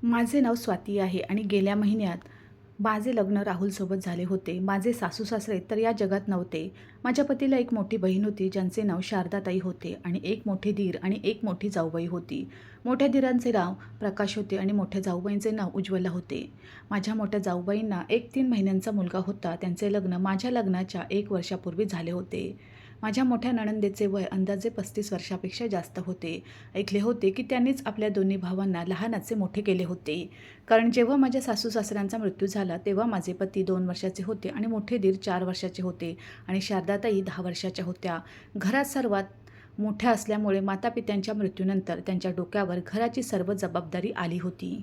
माझे नाव स्वाती आहे आणि गेल्या महिन्यात माझे लग्न राहुलसोबत झाले होते. माझे सासू-सासरे तर या जगात नव्हते. माझ्या पतीला एक मोठी बहीण होती ज्यांचे नाव शारदाताई होते आणि एक मोठे दीर आणि एक मोठी जाऊबाई होती. मोठ्या दीरांचे नाव प्रकाश होते आणि मोठ्या जाऊबाईंचे नाव उज्ज्वला होते. माझ्या मोठ्या जाऊबाईंना एक 3 महिन्यांचा मुलगा होता. त्यांचे लग्न माझ्या लग्नाच्या 1 वर्षापूर्वी झाले होते. माझ्या मोठ्या नणंदेचे वय अंदाजे 35 वर्षापेक्षा जास्त होते. ऐकले होते की त्यांनीच आपल्या दोन्ही भावांना लहानाचे मोठे केले होते. कारण जेव्हा माझ्या सासू-सासऱ्यांचा मृत्यू झाला तेव्हा माझे पती 2 वर्षाचे होते आणि मोठे दीर 4 वर्षाचे होते आणि शारदाताई 10 वर्षाच्या होत्या. घरात सर्वात मोठ्या असल्यामुळे मातापित्यांच्या मृत्यूनंतर त्यांच्या डोक्यावर घराची सर्व जबाबदारी आली होती.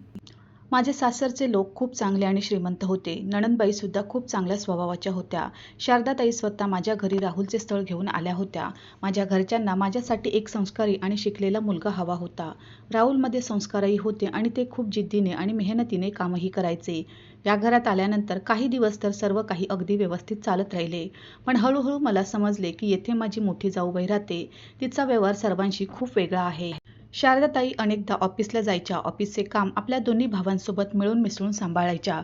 माझे सासरचे लोक खूप चांगले आणि श्रीमंत होते. नणंदबाईसुद्धा खूप चांगल्या स्वभावाच्या होत्या. शारदाताई स्वतः माझ्या घरी राहुलचे स्थळ घेऊन आल्या होत्या. माझ्या घरच्यांना माझ्यासाठी एक संस्कारी आणि शिकलेला मुलगा हवा होता. राहुलमध्ये संस्कारही होते आणि ते खूप जिद्दीने आणि मेहनतीने कामही करायचे. या घरात आल्यानंतर काही दिवस तर सर्व काही अगदी व्यवस्थित चालत राहिले. पण हळूहळू मला समजले की येथे माझी मोठी जाऊबाई राहते. तिचा व्यवहार सर्वांशी खूप वेगळा आहे. शारदाताई अनेकदा ऑफिसला जायच्या. ऑफिसचे काम आपल्या दोन्ही भावांसोबत मिळून मिसळून सांभाळायच्या.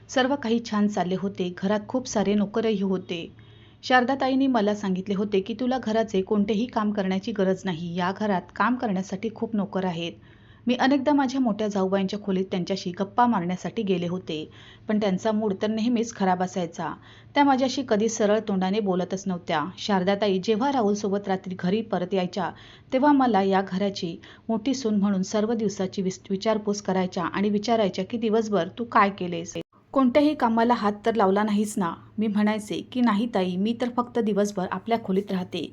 सर्व काही छान चालले होते. घरात खूप सारे नोकरही होते. शारदाताईंनी मला सांगितले होते की तुला घराचे कोणतेही काम करण्याची गरज नाही. या घरात काम करण्यासाठी खूप नोकर आहेत. मी अनेकदा माझ्या मोठ्या जाऊबाईंच्या खोलीत त्यांच्याशी गप्पा मारण्यासाठी गेले होते. पण त्यांचा मूड तर नेहमीच खराब असायचा. त्या माझ्याशी कधी सरळ तोंडाने बोलतच नव्हत्या. शारदाताई जेव्हा राहुलसोबत रात्री घरी परत यायच्या तेव्हा मला या घराची मोठी सून म्हणून सर्व दिवसाची विचारपूस करायच्या आणि विचारायच्या की दिवसभर तू काय केलेस? कोणत्याही कामाला हात तर लावला नाहीस ना? मी म्हणायचे की नाही ताई, मी तर फक्त दिवसभर आपल्या खोलीत राहते,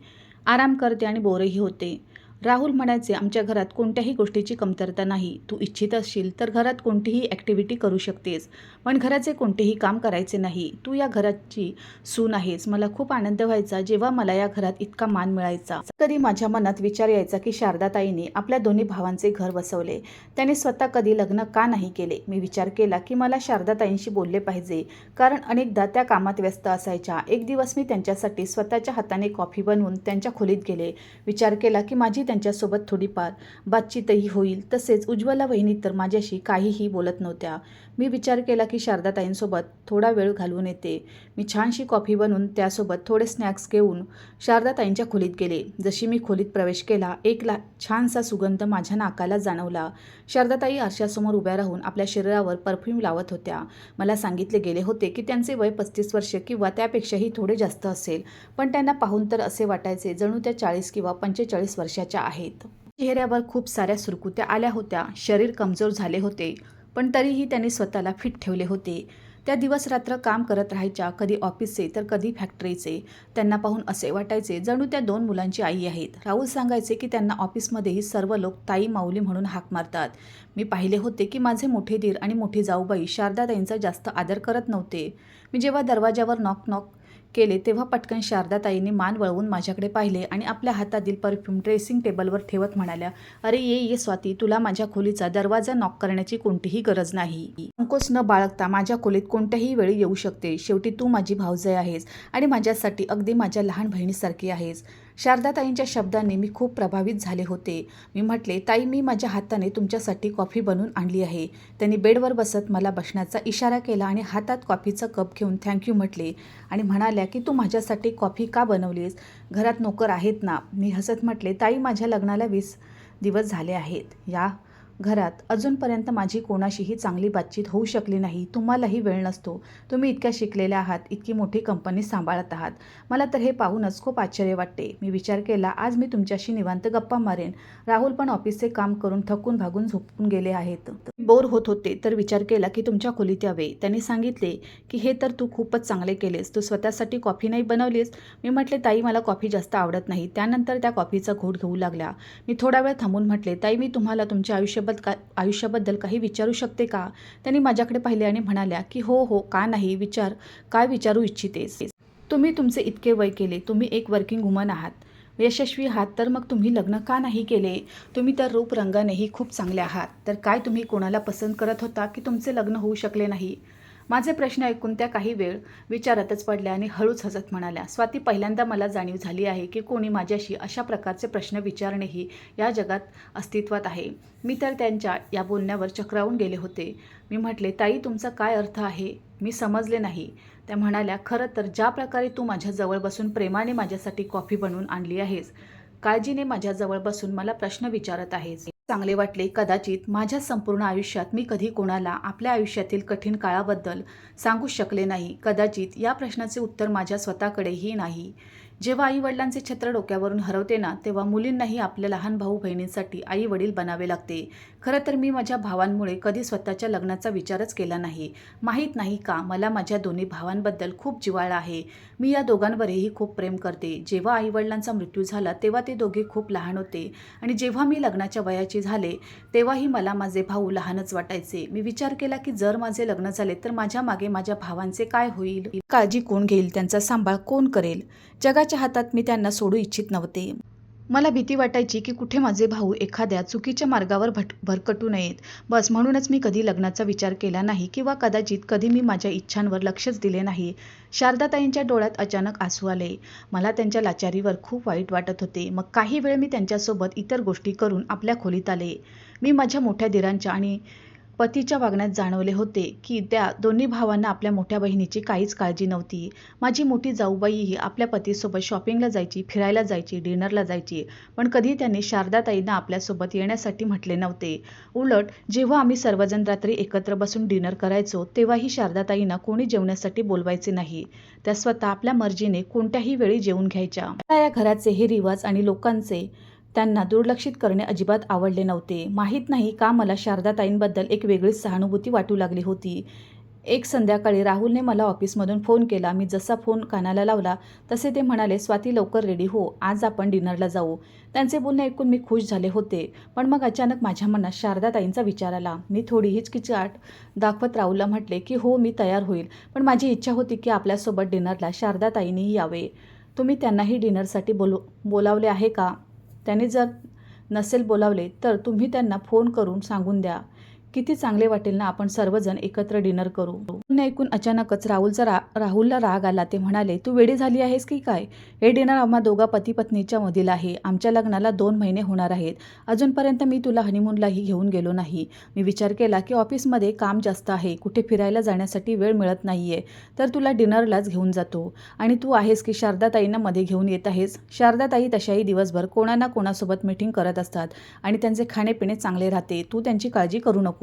आराम करते आणि बोरही होते. राहुल म्हणायचे आमच्या घरात कोणत्याही गोष्टीची कमतरता नाही. तू इच्छित असशील तर घरात कोणतीही ॲक्टिव्हिटी करू शकतेस, पण घराचे कोणतेही काम करायचे नाही. तू या घराची सून आहेस. मला खूप आनंद व्हायचा जेव्हा मला या घरात इतका मान मिळायचा. कधी माझ्या मनात विचार यायचा की शारदाताईंनी आपल्या दोन्ही भावांचे घर बसवले, त्यांनी स्वतः कधी लग्न का नाही केले? मी विचार केला की मला शारदाताईंशी बोलले पाहिजे, कारण अनेकदा त्या कामात व्यस्त असायच्या. एक दिवस मी त्यांच्यासाठी स्वतःच्या हाताने कॉफी बनवून त्यांच्या खोलीत गेले. विचार केला की माझी त्यांच्यासोबत थोडीफार बातचीतही होईल. तसेच उज्ज्वला वहिनी तर माझ्याशी काहीही बोलत नव्हत्या. मी विचार केला की शारदाताईंसोबत थोडा वेळ घालवून येते. मी छानशी कॉफी बनवून त्यासोबत थोडे स्नॅक्स घेऊन शारदाताईंच्या खोलीत गेले. जशी मी खोलीत प्रवेश केला, एक छानसा सुगंध माझ्या नाकाला जाणवला. शारदाताई आरशासमोर उभ्या राहून आपल्या शरीरावर परफ्यूम लावत होत्या. मला सांगितले गेले होते की त्यांचे वय 35 वर्षे किंवा त्यापेक्षाही थोडे जास्त असेल, पण त्यांना पाहून तर असे वाटायचे जणू त्या 40 किंवा 45 वर्षाच्या आहेत. चेहऱ्यावर खूप साऱ्या सुरकुत्या आल्या होत्या. शरीर कमजोर झाले होते, पण तरीही त्यांनी स्वतःला फिट ठेवले होते. त्या दिवस रात्र काम करत राहायच्या, कधी ऑफिसचे तर कधी फॅक्टरीचे. त्यांना पाहून असे वाटायचे जणू त्या 2 मुलांची आई आहेत. राहुल सांगायचे की त्यांना ऑफिसमध्येही सर्व लोक ताई, माऊली म्हणून हाक मारतात. मी पाहिले होते की माझे मोठे दीर आणि मोठी जाऊबाई शारदाताईंचा जास्त आदर करत नव्हते. मी जेव्हा दरवाजावर नॉक नॉक केले तेव्हा पटकन शारदाताईंनी मान वळवून माझ्याकडे पाहिले आणि आपल्या हातातील परफ्यूम ड्रेसिंग टेबलवर ठेवत म्हणाल्या, अरे ये स्वाती, तुला माझ्या खोलीचा दरवाजा नॉक करण्याची कोणतीही गरज नाही. संकोच न बाळगता माझ्या खोलीत कोणत्याही वेळी येऊ शकते. शेवटी तू माझी भावजय आहेस आणि माझ्यासाठी अगदी माझ्या लहान बहिणीसारखी आहेस. शारदाताईंच्या शब्दांनी मी खूप प्रभावित झाले होते. मी म्हटले, ताई, मी माझ्या हाताने तुमच्यासाठी कॉफी बनवून आणली आहे. त्यांनी बेडवर बसत मला बसण्याचा इशारा केला आणि हातात कॉफीचा कप घेऊन थँक्यू म्हटले आणि म्हणाल्या की तू माझ्यासाठी कॉफी का बनवलीस? घरात नोकर आहेत ना? मी हसत म्हटले, ताई, माझ्या लग्नाला 20 दिवस झाले आहेत. या घरात अजूनपर्यंत माझी कोणाशीही चांगली बातचीत होऊ शकली नाही. तुम्हालाही वेळ नसतो. तुम्ही इतक्या शिकलेल्या आहात, इतकी मोठी कंपनी सांभाळत आहात. मला तर हे पाहूनच खूप आश्चर्य वाटते. मी विचार केला, आज मी तुमच्याशी निवांत गप्पा मारेन. राहुल पण ऑफिसचे काम करून थकून भागून झोपून गेले आहेत. बोर होत होते तर विचार केला की तुमच्या खोलीत यावे. त्यांनी सांगितले की हे तर तू खूपच चांगले केलेस. तू स्वतःसाठी कॉफी नाही बनवलीस? मी म्हटले, ताई, मला कॉफी जास्त आवडत नाही. त्यानंतर त्या कॉफीचा घोट घेऊ लागल्या. मी थोडा वेळ थांबून म्हटले, ताई, मी तुम्हाला तुमच्या आयुष्याबद्दल काही विचारू शकते का? त्यांनी माझ्याकडे पाहिले आणि म्हणाल्या की हो, का नाही, विचार. काय विचारू इच्छितेस? तुम्ही तुमचे इतके वय केले, तुम्ही एक वर्किंग वुमन आहात, यशस्वी आहात, तर मग तुम्ही लग्न का नाही केले? तुम्ही तर रूपरंगानेही खूप चांगले आहात, तर काय तुम्ही कोणाला पसंत करत होता की तुमचे लग्न होऊ शकले नाही? माझे प्रश्न ऐकून त्या काही वेळ विचारातच पडल्या आणि हळूच हसत म्हणाल्या, स्वाती, पहिल्यांदा मला जाणीव झाली आहे की कोणी माझ्याशी अशा प्रकारचे प्रश्न विचारणेही या जगात अस्तित्वात आहे. मी तर त्यांच्या या बोलण्यावर चक्रावून गेले होते. मी म्हटले, ताई, तुमचा काय अर्थ आहे? मी समजले नाही. त्या म्हणाल्या, खरं तर ज्या प्रकारे तू माझ्याजवळ बसून प्रेमाने माझ्यासाठी कॉफी बनवून आणली आहेस, काळजीने माझ्याजवळ बसून मला प्रश्न विचारत आहेस, चांगले वाटले. कदाचित माझ्या संपूर्ण आयुष्यात मी कधी कोणाला आपल्या आयुष्यातील कठीण काळाबद्दल सांगूच शकले नाही. कदाचित या प्रश्नाचे उत्तर माझ्या स्वतःकडेही नाही. जेव्हा आईवडिलांचे छत्र डोक्यावरून हरवते ना, तेव्हा मुलींनाही आपल्या लहान भाऊ बहिणींसाठी आई वडील बनावे लागते. खरं तर मी माझ्या भावांमुळे कधी स्वतःच्या लग्नाचा विचारच केला नाही. माहीत नाही का, मला माझ्या दोन्ही भावांबद्दल खूप जिव्हाळा आहे. मी या दोघांवरही खूप प्रेम करते. जेव्हा आईवडिलांचा मृत्यू झाला तेव्हा ते दोघे खूप लहान होते आणि जेव्हा मी लग्नाच्या वयाचे झाले तेव्हाही मला माझे भाऊ लहानच वाटायचे. मी विचार केला की जर माझे लग्न झाले तर माझ्या मागे माझ्या भावांचे काय होईल? काळजी कोण घेईल? त्यांचा सांभाळ कोण करेल? जगाच्या हातात मी त्यांना सोडू इच्छित नव्हते. मला भीती वाटायची की कुठे माझे भाऊ एखाद्या चुकीच्या मार्गावर भरकटू नयेत. बस म्हणूनच मी कधी लग्नाचा विचार केला नाही किंवा कदाचित कधी मी माझ्या इच्छांवर लक्षच दिले नाही. शारदाताईंच्या डोळ्यात अचानक आसू आले. मला त्यांच्या लाचारीवर खूप वाईट वाटत होते. मग काही वेळ मी त्यांच्यासोबत इतर गोष्टी करून आपल्या खोलीत आले. मी माझ्या मोठ्या दिरांच्या आणि पतीच्या वागण्यात जाणवले होते की त्या दोन्ही भावांना आपल्या मोठ्या बहिणीची काहीच काळजी नव्हती. माझी मोठी जाऊबाईही आपल्या पतीसोबत शॉपिंगला जायची, फिरायला जायची, डिनरला जायची, पण कधी त्यांनी शारदाताईंना आपल्यासोबत येण्यासाठी म्हटले नव्हते. उलट जेव्हा आम्ही सर्वजण रात्री एकत्र बसून डिनर करायचो तेव्हाही शारदाताईंना कोणी जेवण्यासाठी बोलवायचे नाही. त्या स्वतः आपल्या मर्जीने कोणत्याही वेळी जेवून घ्यायच्या. या घराचे हे रिवाज आणि लोकांचे त्यांना दुर्लक्षित करणे अजिबात आवडले नव्हते. माहीत नाही का, मला शारदाताईंबद्दल एक वेगळीच सहानुभूती वाटू लागली होती. एक संध्याकाळी राहुलने मला ऑफिसमधून फोन केला. मी जसा फोन कानाला लावला तसे ते म्हणाले, स्वाती, लवकर रेडी हो, आज आपण डिनरला जाऊ. त्यांचे बोलणे ऐकून मी खुश झाले होते, पण मग अचानक माझ्या मनात शारदाताईंचा विचार आला. मी थोडी हिचकिचाट दाखवत राहुलला म्हटले की हो, मी तयार होईल, पण माझी इच्छा होती की आपल्यासोबत डिनरला शारदाताईंनीही यावे. तुम्ही त्यांनाही डिनरसाठी बोलावले आहे का? त्यांनी जर नसेल बोलावले तर तुम्ही त्यांना फोन करून सांगून द्या. किती चांगले वाटेल ना, आपण सर्वजण एकत्र डिनर करू. ऐकून अचानकच राहुलला राग आला. ते म्हणाले, तू वेडी झाली आहेस की काय? हे डिनर आम्हा दोघा पती पत्नीच्या मधील आहे. आमच्या लग्नाला 2 महिने होणार आहेत. अजूनपर्यंत मी तुला हनीमूनलाही घेऊन गेलो नाही. मी विचार केला की ऑफिसमध्ये काम जास्त आहे, कुठे फिरायला जाण्यासाठी वेळ मिळत नाहीये, तर तुला डिनरलाच घेऊन जातो. आणि तू आहेस की शारदाताईंना मध्ये घेऊन येत आहेस. शारदाताई तशाही दिवसभर कोणा ना कोणासोबत मीटिंग करत असतात आणि त्यांचे खाणेपिणे चांगले राहते. तू त्यांची काळजी करू नको.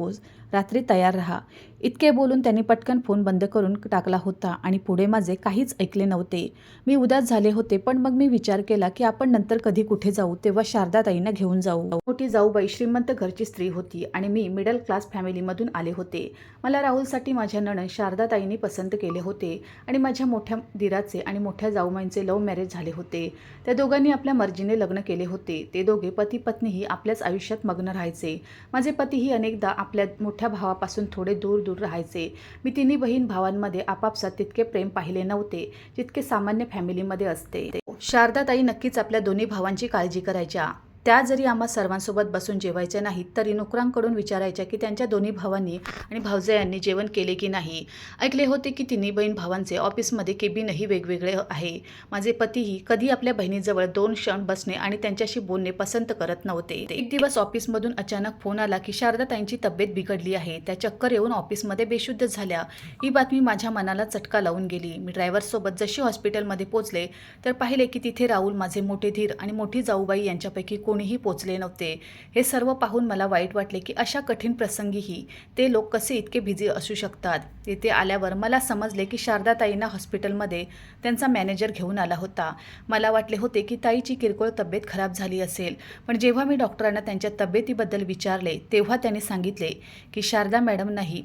रात्री तयार राहा. इतके बोलून त्यांनी पटकन फोन बंद करून टाकला होता आणि पुढे माझे काहीच ऐकले नव्हते. मी उदास झाले होते, पण मग मी विचार केला की आपण नंतर कधी कुठे जाऊ तेव्हा शारदाताईंना घेऊन जाऊ. मोठी जाऊबाई श्रीमंत घरची स्त्री होती आणि मी मिडल क्लास फॅमिलीमधून आले होते. मला राहुलसाठी माझ्या नणंद शारदाताईंनी पसंत केले होते आणि माझ्या मोठ्या दिराचे आणि मोठ्या जाऊबाईंचे लव्ह मॅरेज झाले होते. त्या दोघांनी आपल्या मर्जीने लग्न केले होते. ते दोघे पती पत्नीही आपल्याच आयुष्यात मग्न राहायचे. माझे पतीही अनेकदा आपल्या मोठ्या भावापासून थोडे दूर दूर राहायचे. मी तिन्ही बहीण भावांमध्ये आपापसात तितके प्रेम पाहिले नव्हते जितके सामान्य फॅमिलीमध्ये असते. शारदाताई नक्कीच आपल्या दोन्ही भावांची काळजी करायच्या. त्या जरी आम्हा सर्वांसोबत बसून जेवायच्या नाहीत तरी नोकरांकडून विचारायच्या की त्यांच्या दोन्ही भावांनी आणि भावजयांनी जेवण केले की नाही. ऐकले होते की तिन्ही बहीण भावांचे ऑफिसमध्ये केबिनही वेगवेगळे आहे. माझे पतीही कधी आपल्या बहिणीजवळ 2 क्षण बसणे आणि त्यांच्याशी बोलणे पसंत करत नव्हते. एक दिवस ऑफिसमधून अचानक फोन आला की शारदाताईंची तब्येत बिघडली आहे. त्या चक्कर येऊन ऑफिसमध्ये बेशुद्ध झाल्या. ही बातमी माझ्या मनाला चटका लावून गेली. मी ड्रायव्हरसोबत जशी हॉस्पिटलमध्ये पोहोचले तर पाहिले की तिथे राहुल, माझे मोठे धीर आणि मोठी जाऊबाई यांच्यापैकी कोणीही पोचले नव्हते. हे सर्व पाहून मला वाईट वाटले की अशा कठीण प्रसंगीही ते लोक कसे इतके बिझी असू शकतात. तिथे आल्यावर मला समजले की शारदाताईंना हॉस्पिटलमध्ये त्यांचा मॅनेजर घेऊन आला होता. मला वाटले होते की ताईची किरकोळ तब्येत खराब झाली असेल, पण जेव्हा मी डॉक्टरांना त्यांच्या तब्येतीबद्दल विचारले तेव्हा त्यांनी सांगितले की शारदा मॅडम नाही,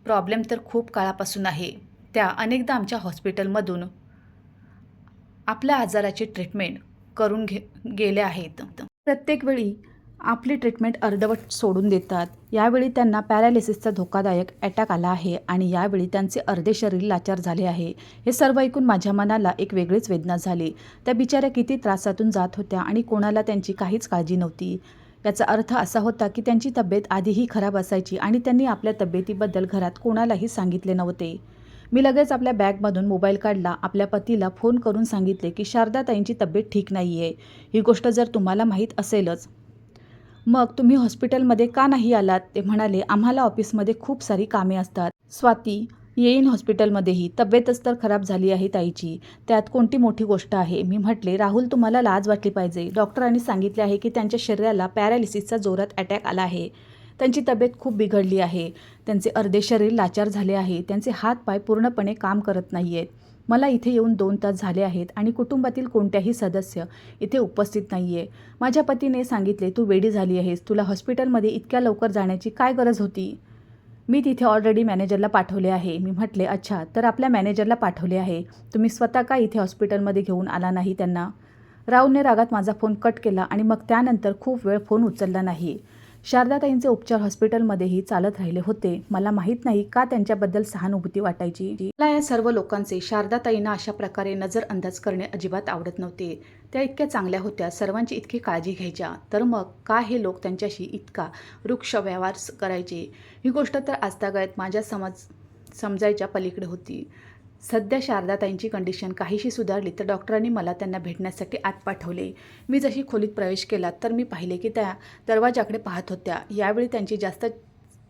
प्रॉब्लेम तर खूप काळापासून आहे. त्या अनेकदा आमच्या हॉस्पिटलमधून आपल्या आजाराची ट्रीटमेंट करून गेल्या आहेत. प्रत्येक वेळी आपली ट्रीटमेंट अर्धवट सोडून देतात. यावेळी त्यांना पॅरालिसिसचा धोकादायक अटॅक आला आहे आणि यावेळी त्यांचे अर्धे शरीर लाचार झाले आहे. हे सर्व ऐकून माझ्या मनाला एक वेगळीच वेदना झाली. त्या बिचाऱ्या किती त्रासातून जात होत्या आणि कोणाला त्यांची काहीच काळजी नव्हती. याचा अर्थ असा होता की त्यांची तब्येत आधीही खराब असायची आणि त्यांनी आपल्या तब्येतीबद्दल घरात कोणालाही सांगितले नव्हते. मी लगेच आपल्या बॅगमधून मोबाईल काढला, आपल्या पतीला फोन करून सांगितले की शारदाताईंची तब्येत ठीक नाही आहे. ही गोष्ट जर तुम्हाला माहीत असेलच, मग तुम्ही हॉस्पिटलमध्ये का नाही आलात? ते म्हणाले, आम्हाला ऑफिसमध्ये खूप सारी कामे असतात. स्वाती, येईन हॉस्पिटलमध्येही. तब्येतच तर खराब झाली आहे ताईची, त्यात कोणती मोठी गोष्ट आहे? मी म्हटले, राहुल तुम्हाला लाज वाटली पाहिजे. डॉक्टरांनी सांगितले आहे की त्यांच्या शरीराला पॅरालिसिसचा जोरात अटॅक आला आहे. त्यांची तब्येत खूप बिघडली आहे. त्यांचे अर्धे शरीर लाचार झाले आहे. त्यांचे हात पाय पूर्णपणे काम करत नाही आहेत. मला इथे येऊन 2 तास झाले आहेत आणि कुटुंबातील कोणत्याही सदस्य इथे उपस्थित नाही आहे. माझ्या पतीने सांगितले, तू वेडी झाली आहेस. तुला हॉस्पिटलमध्ये इतक्या लवकर जाण्याची काय गरज होती? मी तिथे ऑलरेडी मॅनेजरला पाठवले आहे. मी म्हटले, अच्छा, तर आपल्या मॅनेजरला पाठवले आहे. तुम्ही स्वतः का इथे हॉस्पिटलमध्ये घेऊन आला नाही त्यांना? राहुलने रागात माझा फोन कट केला आणि मग त्यानंतर खूप वेळ फोन उचलला नाही. शारदाताईंचे उपचार हॉस्पिटलमध्येही चालत राहिले होते. मला माहीत नाही का त्यांच्याबद्दल सहानुभूती वाटायची. मला या सर्व लोकांचे शारदाताईंना अशा प्रकारे नजरअंदाज करणे अजिबात आवडत नव्हते. त्या इतक्या चांगल्या होत्या, सर्वांची इतकी काळजी घ्यायच्या, तर मग का हे लोक त्यांच्याशी इतका रुक्ष व्यवहार करायचे? ही गोष्ट तर आजतागायत माझ्या समजायच्या पलीकडे होती. सध्या शारदाताईंची कंडिशन काहीशी सुधारली तर डॉक्टरांनी मला त्यांना भेटण्यासाठी आत पाठवले. मी जशी खोलीत प्रवेश केला तर मी पाहिले की त्या दरवाजाकडे पाहत होत्या. यावेळी त्यांची जास्त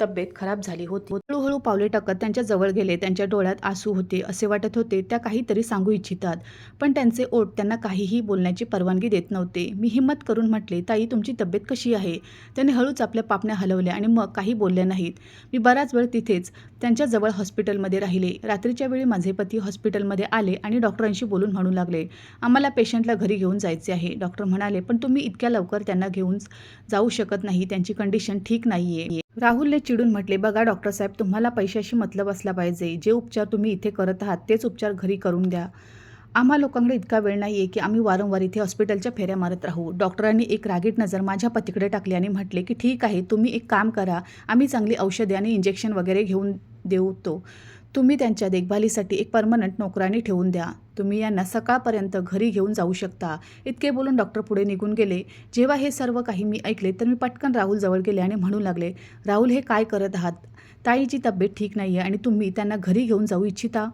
तब्येत खराब झाली होती. हळूहळू पावले टाकत त्यांच्या जवळ गेले. त्यांच्या डोळ्यात आसू होते. असे वाटत होते त्या काहीतरी सांगू इच्छितात, पण त्यांचे ओठ त्यांना काहीही बोलण्याची परवानगी देत नव्हते. मी हिम्मत करून म्हटले, ताई, तुमची तब्येत कशी आहे? त्यांनी हळूच आपल्या पापण्या हलवल्या आणि मग काही बोलले नाहीत. मी बराच वेळ तिथेच त्यांच्याजवळ हॉस्पिटलमध्ये राहिले. रात्रीच्या वेळी माझे पती हॉस्पिटलमध्ये आले आणि डॉक्टरांशी बोलून म्हणू लागले, आम्हाला पेशंटला घरी घेऊन जायचे आहे. डॉक्टर म्हणाले, पण तुम्ही इतक्या लवकर त्यांना घेऊन जाऊ शकत नाही. त्यांची कंडिशन ठीक नाही आहे. राहुलने चिडून म्हटले, बघा डॉक्टर साहेब, तुम्हाला पैशाशी मतलब असला पाहिजे. जे उपचार तुम्ही इथे करत आहात तेच उपचार घरी करून द्या. आम्हा लोकांकडे इतका वेळ नाही आहे की आम्ही वारंवार इथे हॉस्पिटलच्या फेऱ्या मारत राहू. डॉक्टरांनी एक रागीट नजर माझ्या पतीकडे टाकली आणि म्हटले की ठीक आहे, तुम्ही एक काम करा, आम्ही चांगली औषधे आणि इंजेक्शन वगैरे घेऊन देतो. तुम्ही त्यांच्या देखभालीसाठी एक परमनंट नोकरानी ठेवून द्या. तुम्ही यांना सकाळपर्यंत घरी घेऊन जाऊ शकता. इतके बोलून डॉक्टर पुढे निघून गेले. जेव्हा हे सर्व काही मी ऐकले तर मी पटकन राहुल जवळ गेले आणि म्हणू लागले, राहुल, हे काय करत आहात? ताईची तब्येत ठीक नाही आहे आणि तुम्ही त्यांना घरी घेऊन जाऊ इच्छिता?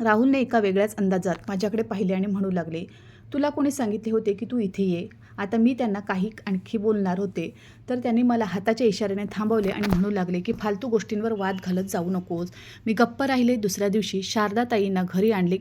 राहुलने एका वेगळ्याच अंदाजात माझ्याकडे पाहिले आणि म्हणू लागले, तुला कोणी सांगितले होते की तू इथे ये? आता मी त्यांना काही आणखी बोलणार होते तर त्यांनी मला हाताच्या इशाऱ्याने थांबवले आणि म्हणू लागले की फालतू गोष्टींवर वाद घालत जाऊ नकोस. मी गप्प राहिले. दुसऱ्या दिवशी शारदाताईंना घरी आणले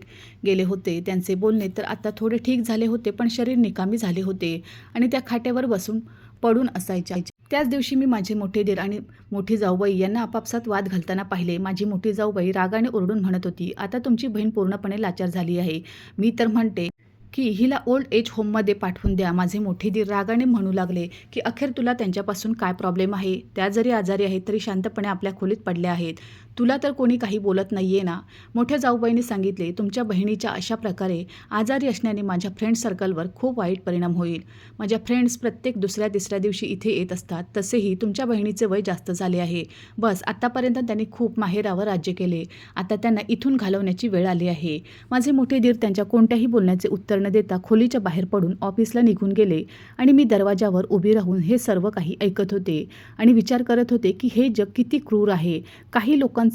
गेले होते. त्यांचे बोलणे तर आता थोडे ठीक झाले होते, पण शरीर निकामी झाले होते आणि त्या खाट्यावर बसून पडून असायच्या. त्याच दिवशी मी माझे मोठे दीर आणि मोठी जाऊबाई यांना आपापसात वाद घालताना पाहिले. माझी मोठी जाऊबाई रागाने ओरडून म्हणत होती, आता तुमची बहीण पूर्णपणे लाचार झाली आहे. मी तर म्हणते की हिला ओल्ड एज होममध्ये पाठवून द्या. माझे मोठे दीर रागाने म्हणू लागले की अखेर तुला त्यांच्यापासून काय प्रॉब्लेम आहे? त्या जरी आजारी आहेत तरी शांतपणे आपल्या खोलीत पडल्या आहेत. तुला तर कोणी काही बोलत नाही आहे ना? मोठ्या जाऊबाईंनी सांगितले, तुमच्या बहिणीच्या अशा प्रकारे आजारी असण्याने माझ्या फ्रेंड सर्कलवर खूप वाईट परिणाम होईल. माझ्या फ्रेंड्स प्रत्येक दुसऱ्या तिसऱ्या दिवशी इथे येत असतात. तसेही तुमच्या बहिणीचे वय जास्त झाले आहे. बस, आत्तापर्यंत त्यांनी खूप माहेरावर राज्य केले. आता त्यांना इथून घालवण्याची वेळ आली आहे. माझे मोठे दीर त्यांच्या कोणत्याही बोलण्याचे उत्तर न देता खोलीच्या बाहेर पडून ऑफिसला निघून गेले आणि मी दरवाजावर उभी राहून हे सर्व काही ऐकत होते आणि विचार करत होते की हे जग किती क्रूर आहे. काही लोकांचे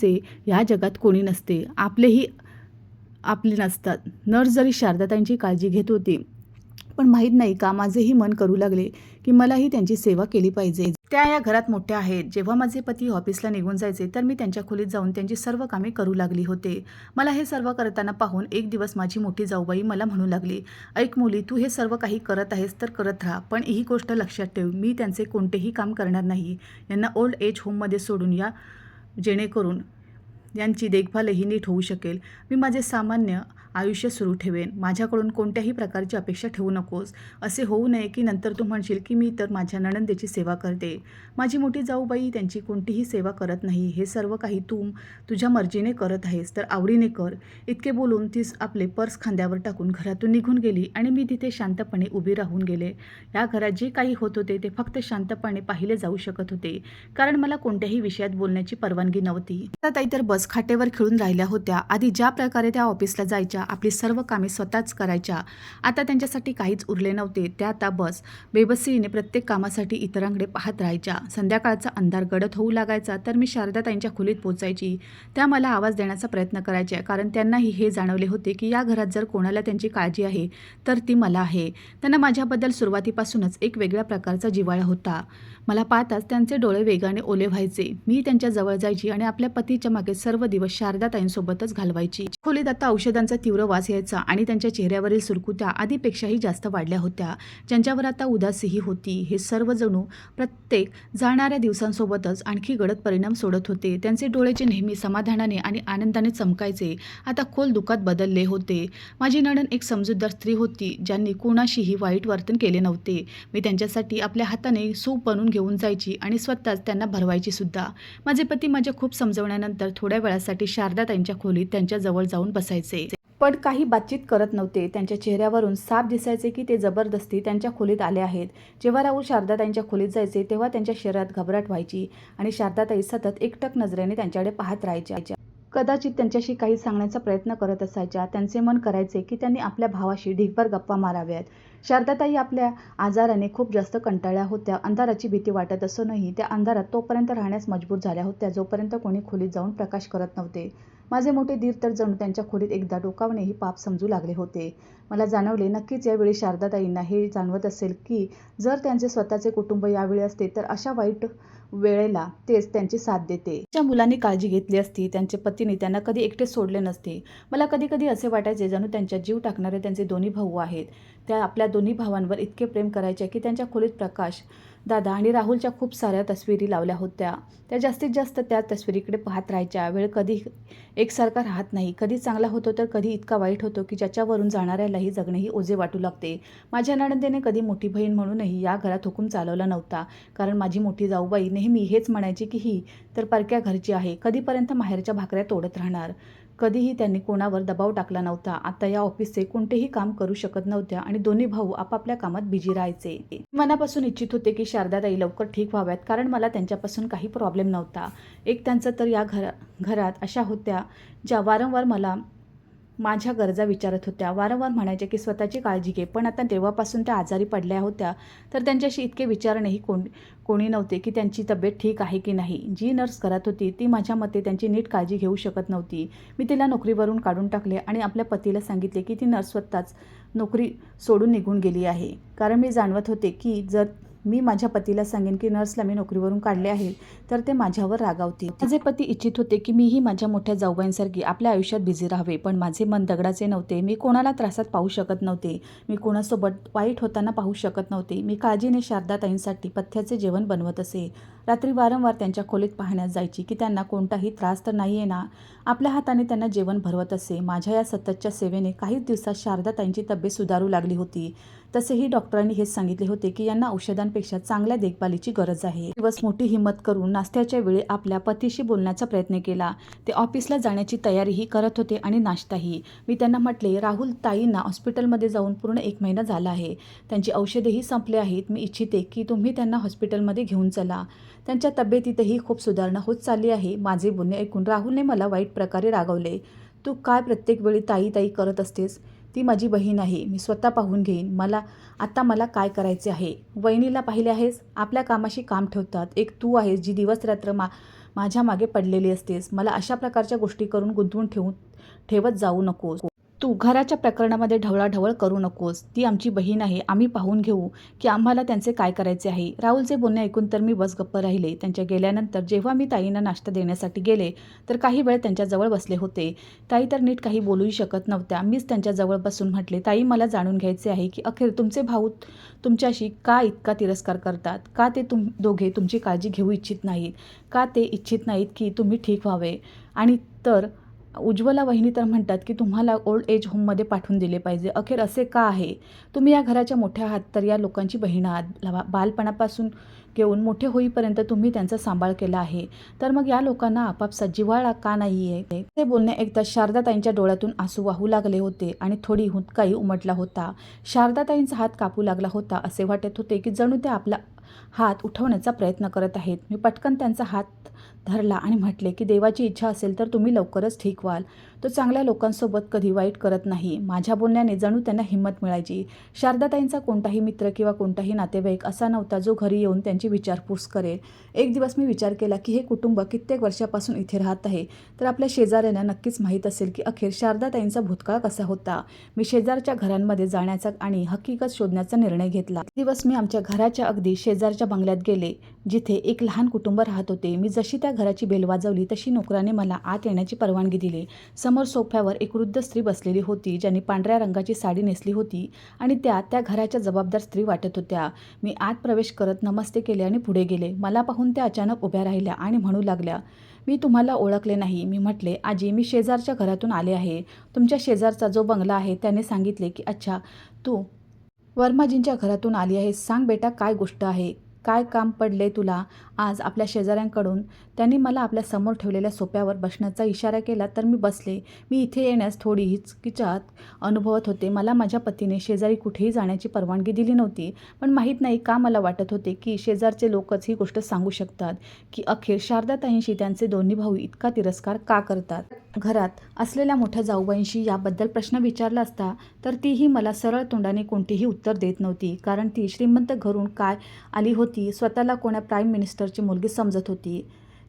या जगात कोणी नसते, आपलेही आपले नसतात. नर्स जरी शारदाताईंची काळजी घेत होती, पण माहीत नाही का माझेही मन करू लागले की मलाही त्यांची सेवा केली पाहिजे. त्या या घरात मोठ्या आहेत. जेव्हा माझे पती ऑफिसला निघून जायचे तर मी त्यांच्या खोलीत जाऊन त्यांची सर्व कामे करू लागली होते. मला हे सर्व करताना पाहून एक दिवस माझी मोठी जाऊबाई मला म्हणू लागली, ऐक मुली, तू हे सर्व काही करत आहेस तर करत राहा, पण ही गोष्ट लक्षात ठेव, मी त्यांचे कोणतेही काम करणार नाही. यांना ओल्ड एज होममध्ये सोडून या, जेणेकरून यांची देखभालही नीट होऊ शकेल. मी माझे सामान्य आयुष्य सुरू ठेवेन. माझ्याकडून कोणत्याही प्रकारची अपेक्षा ठेवू नकोस. असे होऊ नये की नंतर तू म्हणशील की मी तर माझ्या नणंदेची सेवा करते. माझी मोठी जाऊबाई त्यांची कोणतीही सेवा करत नाही. हे सर्व काही तू तुझ्या मर्जीने करत आहेस तर आवडीने कर. इतके बोलून तीच आपले पर्स खांद्यावर टाकून घरातून निघून गेली आणि मी तिथे शांतपणे उभी राहून गेले. या घरात जे काही होत होते ते फक्त शांतपणे पाहिले जाऊ शकत होते, कारण मला कोणत्याही विषयात बोलण्याची परवानगी नव्हती. आता ताई तर बस खाटेवर खेळून राहिल्या होत्या. आधी ज्या प्रकारे त्या ऑफिसला जायच्या आपली सर्व कामे स्वतःच करायच्या. आता त्यांच्यासाठी काहीच उरले नव्हते. त्या आता बेबसीने प्रत्येक कामासाठी इतरांकडे पाहत राहायच्या. संध्याकाळचा अंधार गडद होऊ लागायचा तर मी शारदाताईंच्या खोलीत पोचायची. त्या मला आवाज देण्याचा प्रयत्न करायच्या, कारण त्यांनाही हे जाणवले होते की या घरात जर कोणाला त्यांची काळजी आहे तर ती मला आहे. त्यांना माझ्याबद्दल सुरुवातीपासूनच एक वेगळ्या प्रकारचा जिव्हाळा होता. मला पाहताच त्यांचे डोळे वेगाने ओले व्हायचे. मी त्यांच्या जवळ जायची आणि आपल्या पतीच्या मागे सर्व दिवस शारदाताईंसोबतच घालवायची. खोलीत आता औषधांचा तीव्र वास यायचा आणि त्यांच्या चेहऱ्यावरील सुरकुत्या आधीपेक्षाही जास्त वाढल्या होत्या, ज्यांच्यावर आता उदासीही होती. हे सर्व जणू प्रत्येक जाणाऱ्या दिवसांसोबतच आणखी गडद परिणाम सोडत होते. त्यांचे डोळे जे नेहमी समाधानाने आणि आनंदाने चमकायचे, आता खोल दुःखात बदलले होते. माझी नणंद एक समजूतदार स्त्री होती, ज्यांनी कोणाशीही वाईट वर्तन केले नव्हते. मी त्यांच्यासाठी आपल्या हाताने सूप बनवून घेऊन जायची आणि स्वतःच त्यांना भरवायची सुद्धा. माझे पती माझ्या खूप समजवण्यानंतर थोड्या वेळासाठी शारदाताईंच्या खोलीत त्यांच्या जवळ जाऊन बसायचे. पण काही बातचीत करत नव्हते. त्यांच्या चेहऱ्यावरून साफ दिसायचे की ते जबरदस्ती त्यांच्या खोलीत आले आहेत. जेव्हा राहुल शारदाताईंच्या खोलीत जायचे तेव्हा त्यांच्या शरीरात घबराट व्हायची आणि शारदाताई सतत एकटक नजरेने त्यांच्याकडे पाहत राहायच्या. कदाचित त्यांच्याशी काही सांगण्याचा प्रयत्न करत असायच्या. त्यांचे मन करायचे की त्यांनी आपल्या भावाशी ढीगभर गप्पा माराव्यात. शारदाताई आपल्या आजाराने खूप जास्त कंटाळल्या होत्या. अंधाराची भीती वाटत असूनही त्या अंधारात तोपर्यंत राहण्यास मजबूर झाल्या होत्या जोपर्यंत कोणी खोलीत जाऊन प्रकाश करत नव्हते. माझे मोठे दीर तर जणू त्यांच्या खोलीत एकदा डोकावणेही पाप समजू लागले होते. मला जाणवले, नक्कीच यावेळी शारदाताईंना हे जाणवत असेल की जर त्यांचे स्वतःचे कुटुंब यावेळी असते तर अशा वाईट वेळेला तेच त्यांची साथ देते. त्यांच्या मुलांनी काळजी घेतली असती. त्यांचे पतीने त्यांना कधी एकटे सोडले नसते. मला कधी कधी असे वाटायचे जणू त्यांच्या जीव टाकणारे त्यांचे दोन्ही भाऊ आहेत. त्या आपल्या दोन्ही भावांवर इतके प्रेम करायच्या की त्यांच्या खोलीत प्रकाश दादा आणि राहुलच्या खूप साऱ्या तस्विरी लावल्या होत्या. त्या जास्तीत जास्त त्या तस्विरीकडे पाहत राहायच्या. वेळ कधी एकसारखा राहत नाही. कधी चांगला होतो तर कधी इतका वाईट होतो की ज्याच्यावरून जाणाऱ्यालाही जगणेही ओझे वाटू लागते. माझ्या नणंदेने कधी मोठी बहीण म्हणूनही या घरात हुकूम चालवला नव्हता, कारण माझी मोठी जाऊबाई नेहमी हेच म्हणायची की ही तर परक्या घरची आहे, कधीपर्यंत माहेरच्या भाकऱ्या तोडत राहणार. कधीही त्यांनी कोणावर दबाव टाकला नव्हता. आता या ऑफिसचे कोणतेही काम करू शकत नव्हत्या आणि दोन्ही भाऊ आपापल्या कामात बिझी राहायचे. मनापासून इच्छित होते की शारदाताई लवकर ठीक व्हाव्यात, कारण मला त्यांच्यापासून काही प्रॉब्लेम नव्हता. एक त्यांचं तर या घरात अशा होत्या ज्या वारंवार मला माझ्या गरजा विचारत होत्या. वारंवार म्हणायच्या की स्वतःची काळजी घे. पण आता तेव्हापासून त्या आजारी पडल्या होत्या तर त्यांच्याशी इतके विचारणेही कोणी नव्हते की त्यांची तब्येत ठीक आहे की नाही. जी नर्स घरात होती ती माझ्या मते त्यांची नीट काळजी घेऊ शकत नव्हती. मी तिला नोकरीवरून काढून टाकले आणि आपल्या पतीला सांगितले की ती नर्स स्वतःच नोकरी सोडून निघून गेली आहे, कारण मी जाणवत होते की जर मी माझ्या पतीला सांगेन की नर्सला मी नोकरीवरून काढले आहे तर ते माझ्यावर रागावतील. माझे पती इच्छित होते की मीही माझ्या मोठ्या जाऊबाईंसारखी आपल्या आयुष्यात बिझी राहावे, पण माझे मन दगडाचे नव्हते. मी कोणाला त्रासात पाहू शकत नव्हते. मी कोणासोबत वाईट होताना पाहू शकत नव्हते. मी काळजीने शारदाताईंसाठी पथ्याचे जेवण बनवत असे. रात्री वारंवार त्यांच्या खोलीत पाहण्यास जायची की त्यांना कोणताही त्रास तर नाही आहे ना. आपल्या हाताने त्यांना जेवण भरवत असे. माझ्या या सततच्या सेवेने काहीच दिवसात शारदाताईंची तब्येत सुधारू लागली होती. तसेही डॉक्टरांनी हेच सांगितले होते की यांना औषधांपेक्षा चांगल्या देखभालीची गरज आहे. दिवस मोठी हिंमत करून नाश्त्याच्या वेळी आपल्या पतीशी बोलण्याचा प्रयत्न केला. ते ऑफिसला जाण्याची तयारीही करत होते आणि नाश्ताही. मी त्यांना म्हटले, राहुल ताईंना हॉस्पिटलमध्ये जाऊन पूर्ण 1 महिना झाला आहे. त्यांची औषधेही संपले आहेत. मी इच्छिते की तुम्ही त्यांना हॉस्पिटलमध्ये घेऊन चला. त्यांच्या तब्येतीतही खूप सुधारणा होत चालली आहे. माझे बोलणे ऐकून राहुलने मला वाईट प्रकारे रागवले. तू काय प्रत्येक वेळी ताई ताई करत असतेस? ती माझी बहीण आहे. मी स्वतः पाहून घेईन. मला काय करायचे आहे? वहिनीला पाहिले आहेस, आपल्या कामाशी काम ठेवतात. एक तू आहेस जी दिवस रात्र माझ्या मागे पडलेली असतेस. मला अशा प्रकारच्या गोष्टी करून गुंतवून ठेवत जाऊ नकोस. तू घराच्या प्रकरणामध्ये ढवळाढवळ करू नकोस. ती आमची बहीण आहे. आम्ही पाहून घेऊ की आम्हाला त्यांचे काय करायचे आहे. राहुलचे बोलणे ऐकून तर मी बस गप्प राहिले. त्यांच्या गेल्यानंतर जेव्हा मी ताईंना नाश्ता देण्यासाठी गेले तर काही वेळ त्यांच्याजवळ बसले होते. ताई तर नीट काही बोलूही शकत नव्हत्या. मीच त्यांच्याजवळ बसून म्हटले, ताई मला जाणून घ्यायचे आहे की अखेर तुमचे भाऊ तुमच्याशी का इतका तिरस्कार करतात? का ते दोघे तुमची काळजी घेऊ इच्छित नाहीत? का ते इच्छित नाहीत की तुम्ही ठीक व्हावे? आणि तर उज्ज्वला वहिनी तर म्हणतात की तुम्हाला ओल्ड एज होममध्ये पाठवून दिले पाहिजे. अखेर असे का आहे? तुम्ही या घराच्या मोठ्या आहात तर या लोकांची बहीण आहात. बालपणापासून घेऊन मोठे होईपर्यंत तुम्ही त्यांचा सांभाळ केला आहे. तर मग या लोकांना आपापसात जिव्हाळा का नाही आहे? ते बोलणे एकदा शारदाताईंच्या डोळ्यातून आसू वाहू लागले होते आणि थोडी हुंदकाही उमटला होता. शारदाताईंचा हात कापू लागला होता. असे वाटत होते की जणू ते आपला हात उठवण्याचा प्रयत्न करत आहेत. मी पटकन त्यांचा हात धरला आणि म्हटले की देवाची इच्छा असेल तर तुम्ही लवकरच ठीक व्हाल. तो चांगल्या लोकांसोबत कधी वाईट करत नाही. माझ्या बोलण्याने जणू त्यांना हिंमत मिळायची. शारदाताईंचा कोणताही मित्र किंवा कोणताही नातेवाईक असा नव्हता जो घरी येऊन त्यांची विचारपूस करेल. एक दिवस मी विचार केला की हे कुटुंब कित्येक वर्षापासून इथे राहत आहे, तर आपल्या शेजाऱ्यांना नक्कीच माहीत असेल की अखेर शारदाताईंचा भूतकाळ कसा होता. मी शेजारच्या घरांमध्ये जाण्याचा आणि हकीकत शोधण्याचा निर्णय घेतला. दिवस मी आमच्या घराच्या अगदी शेजारच्या बंगल्यात गेले, जिथे एक लहान कुटुंब राहत होते. मी जशी त्या घराची बेल वाजवली तशी नोकराने मला आत येण्याची परवानगी दिली. समोर सोफ्यावर एक वृद्ध स्त्री बसलेली होती, ज्यांनी पांढऱ्या रंगाची साडी नेसली होती आणि त्या घराच्या जबाबदार स्त्री वाटत होत्या. मी आत प्रवेश करत नमस्ते केले आणि पुढे गेले. मला पाहून त्या अचानक उभ्या राहिल्या आणि म्हणू लागल्या, मी तुम्हाला ओळखले नाही. मी म्हटले, आजी, मी शेजारच्या घरातून आले आहे. तुमच्या शेजारचा जो बंगला आहे. त्याने सांगितले की अच्छा, तू वर्माजींच्या घरातून आली आहेस. सांग बेटा, काय गोष्ट आहे? काय काम पडले तुला आज आपल्या शेजाऱ्यांकडून? त्यांनी मला आपल्या समोर ठेवलेल्या सोफ्यावर बसण्याचा इशारा केला, तर मी बसले. मी इथे येण्यास थोडी हिचकिचात अनुभवत होते. मला माझ्या पतीने शेजारी कुठेही जाण्याची परवानगी दिली नव्हती, पण माहीत नाही का मला वाटत होते की शेजारचे लोकच ही गोष्ट सांगू शकतात की अखेर शारदाताईंशी त्यांचे दोन्ही भाऊ इतका तिरस्कार का करतात. घरात असलेल्या मोठ्या जाऊबाईंशी याबद्दल प्रश्न विचारला असता तर तीही मला सरळ तोंडाने कोणतेही उत्तर देत नव्हती, कारण ती श्रीमंत घरून काय आली होती, स्वतःला कोण्या प्राईम मिनिस्टरची मुलगी समजत होती.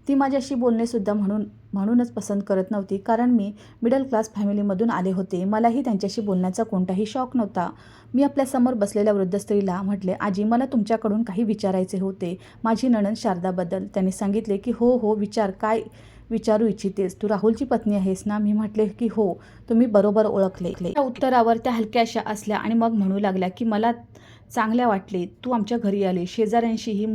ती माझ्याशी बोलणेसुद्धा म्हणूनच पसंत करत नव्हती, कारण मी मिडल क्लास फॅमिलीमधून आले होते. मलाही त्यांच्याशी बोलण्याचा कोणताही शौक नव्हता. मी आपल्यासमोर बसलेल्या वृद्ध स्त्रीला म्हटले, आजी, मला तुमच्याकडून काही विचारायचे होते, माझी नणंद शारदाबद्दल. त्यांनी सांगितले की हो विचार, काय विचारू इच्छितेस? तू राहुलची पत्नी आहेस ना? मी म्हटले की हो. तुम्ही बरोबर ओळखले. त्या उत्तरावर त्या हलक्याशा असल्या आणि मग म्हणू लागल्या की मला चांगल्या वाटले तू आमच्या घरी आली. शेजाऱ्यांशीही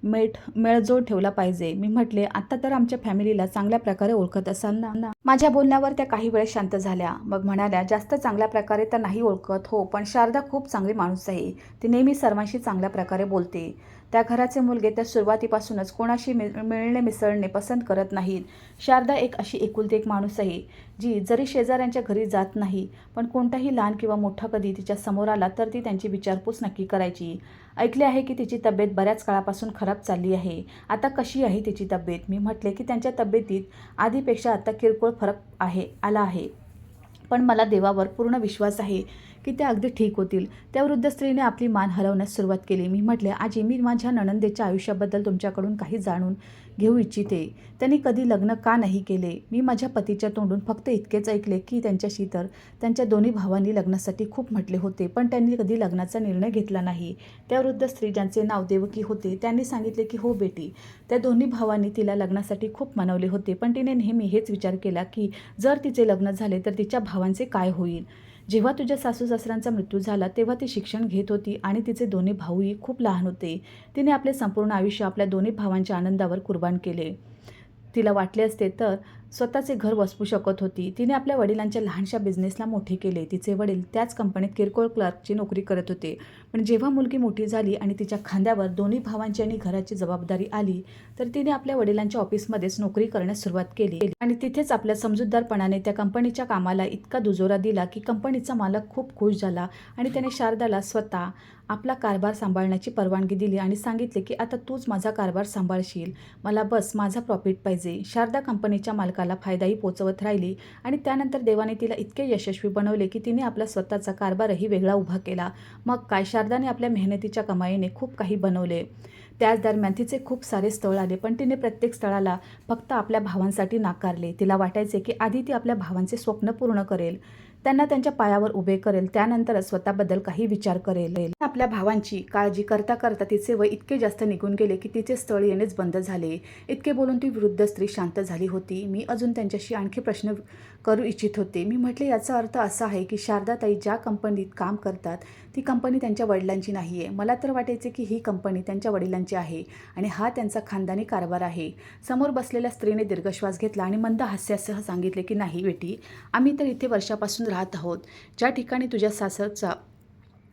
मेळजोळ ठेवला पाहिजे. मी म्हटले, आता तर आमच्या फॅमिलीला चांगल्या प्रकारे ओळखत असाल ना? माझ्या बोलण्यावर त्या काही वेळ शांत झाल्या. मग म्हणाल्या, जास्त चांगल्या प्रकारे तर नाही ओळखत हो, पण शारदा खूप चांगली माणूस आहे. ती नेहमी सर्वांशी चांगल्या प्रकारे बोलते. त्या घराचे मुलगे त्या सुरुवातीपासूनच कोणाशी मिळणे मिसळणे पसंत करत नाहीत. शारदा एक अशी एकुलती एक माणूस आहे जी जरी शेजाऱ्यांच्या घरी जात नाही, पण कोणताही लहान किंवा मोठा कधी तिच्या समोर आला तर ती त्यांची विचारपूस नक्की करायची. ऐकले आहे की तिची तब्येत बऱ्याच काळापासून खराब चालली आहे. आता कशी आहे तिची तब्येत? मी म्हटले की त्यांच्या तब्येतीत आधीपेक्षा आता किरकोळ फरक आला आहे, पण मला देवावर पूर्ण विश्वास आहे की त्या अगदी ठीक होतील. त्या वृद्ध स्त्रीने आपली मान हलवण्यास सुरुवात केली. मी म्हटले, आजी, मी माझ्या नणंदेच्या आयुष्याबद्दल तुमच्याकडून काही जाणून घेऊ इच्छिते. त्यांनी कधी लग्न का नाही केले? मी माझ्या पतीच्या तोंडून फक्त इतकेच ऐकले की त्यांच्याशी तर त्यांच्या दोन्ही भावांनी लग्नासाठी खूप म्हटले होते, पण त्यांनी कधी लग्नाचा निर्णय घेतला नाही. त्या वृद्ध स्त्री, ज्यांचे नाव देवकी होते, त्यांनी सांगितले की हो बेटी, त्या दोन्ही भावांनी तिला लग्नासाठी खूप मनवले होते, पण तिने नेहमी हेच विचार केला की जर तिचे लग्न झाले तर तिच्या भावांचे काय होईल. जेव्हा तुझ्या सासू सासऱ्यांचा मृत्यू झाला तेव्हा ती शिक्षण घेत होती आणि तिचे दोन्ही भाऊही खूप लहान होते. तिने आपले संपूर्ण आयुष्य आपल्या दोन्ही भावांच्या आनंदावर कुर्बान केले. तिला वाटले असते तर स्वतःचे घर वसवू शकत होती. तिने आपल्या वडिलांच्या लहानशा बिझनेसला मोठे केले. तिचे वडील त्याच कंपनीत किरकोळ क्लर्कची नोकरी करत होते, पण जेव्हा मुलगी मोठी झाली आणि तिच्या खांद्यावर दोन्ही भावांची आणि घराची जबाबदारी आली तर तिने आपल्या वडिलांच्या ऑफिसमध्येच नोकरी करण्यास सुरुवात केली आणि तिथेच आपल्या समजूतदारपणाने त्या कंपनीच्या कामाला इतका दुजोरा दिला की कंपनीचा मालक खूप खुश झाला आणि त्याने शारदाला स्वतः आपला कारभार सांभाळण्याची परवानगी दिली आणि सांगितले की आता तूच माझा कारभार सांभाळशील, मला बस माझा प्रॉफिट पाहिजे. शारदा कंपनीच्या मालकाला फायदाही पोचवत राहिली आणि त्यानंतर देवाने तिला इतके यशस्वी बनवले की तिने आपला स्वतःचा कारभारही वेगळा उभा केला. मग काय, शारदाने आपल्या मेहनतीच्या कमाईने खूप काही बनवले. त्याच दरम्यान तिचे खूप सारे स्थळ आले, पण तिने प्रत्येक स्थळाला फक्त आपल्या भावांसाठी नाकारले. तिला वाटायचे की आधी ती आपल्या भावांचे स्वप्न पूर्ण करेल, त्यांना त्यांच्या पायावर उभे करेल, त्यानंतरच स्वतःबद्दल काही विचार करेल. आपल्या भावांची काळजी करता करता तिचे वय इतके जास्त निघून गेले की तिचे स्थळ येणेच बंद झाले. इतके बोलून ती वृद्ध स्त्री शांत झाली होती. मी अजून त्यांच्याशी आणखी प्रश्न करू इच्छित होते. मी म्हटले, याचा अर्थ असा आहे की शारदाताई ज्या कंपनीत काम करतात ती कंपनी त्यांच्या वडिलांची नाही आहे. मला तर वाटायचे की ही कंपनी त्यांच्या वडिलांची आहे आणि हा त्यांचा खानदानी कारभार आहे. समोर बसलेल्या स्त्रीने दीर्घश्वास घेतला आणि मंद हास्यासह सांगितले की नाही बेटी, आम्ही तर इथे वर्षापासून राहत आहोत. ज्या ठिकाणी तुझ्या सासरचा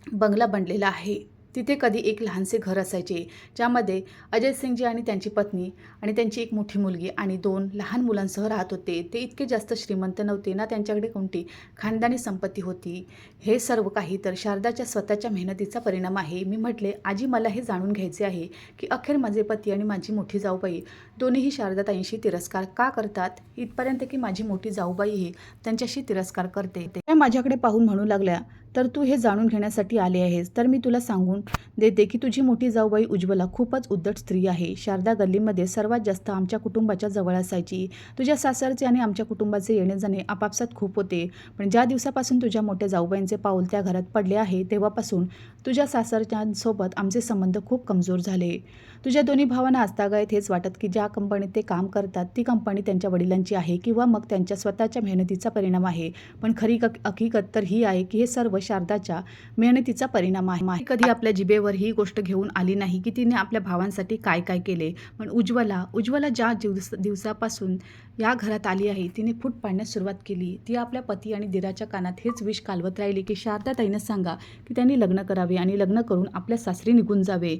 बंगला बनलेला आहे तिथे कधी एक लहानसे घर असायचे, ज्यामध्ये अजय सिंगजी आणि त्यांची पत्नी आणि त्यांची एक मोठी मुलगी आणि 2 लहान मुलांसह राहत होते. ते इतके जास्त श्रीमंत नव्हते ना, त्यांच्याकडे कोणती खानदानी संपत्ती होती. हे सर्व काही तर शारदाच्या स्वतःच्या मेहनतीचा परिणाम आहे. मी म्हटले, आजी मला हे जाणून घ्यायचे आहे की अखेर माझे पती आणि माझी मोठी जाऊबाई दोन्हीही शारदाताईंशी तिरस्कार का करतात? इथपर्यंत की माझी मोठी जाऊबाईही त्यांच्याशी तिरस्कार करते. त्या माझ्याकडे पाहून म्हणू लागल्या, तर तू हे जाणून घेण्यासाठी आले आहेस, तर मी तुला सांगून देते की तुझी मोठी जाऊबाई उज्ज्वला खूपच उद्धट स्त्री आहे. शारदा गल्लीमध्ये सर्वात जास्त आमच्या कुटुंबाच्या जवळ असायची. तुझ्या सासरचे आणि आमच्या कुटुंबाचे येणे-जाणे आपापसात खूप होते. पण ज्या दिवसापासून तुझ्या मोठ्या जाऊबाईंचे पाऊल त्या घरात पडले आहे, तेव्हापासून तुझ्या सासरच्यांसोबत आमचे संबंध खूप कमजोर झाले. तुझ्या दोन्ही भावांना आजतागायत हेच वाटत की ज्या कंपनीत ते काम करतात ती कंपनी त्यांच्या वडिलांची आहे किंवा मग त्यांच्या स्वतःच्या मेहनतीचा परिणाम आहे. पण खरी हकीकत तर ही आहे की हे सर्व शारदाच्या मेहनतीचा परिणाम आहे. कधी आपल्या जिभेवर ही गोष्ट घेऊन आली नाही की तिने आपल्या भावांसाठी काय काय केले. पण उज्ज्वला ज्या दिवसापासून या घरात आली आहे, तिने फूट पाडण्यास सुरुवात केली. ती आपल्या पती आणि दिराच्या कानात हेच विष कालवत राहिली की शारदाताईंना सांगा की त्यांनी लग्न करावे आणि लग्न करून आपल्या सासरी निघून जावे.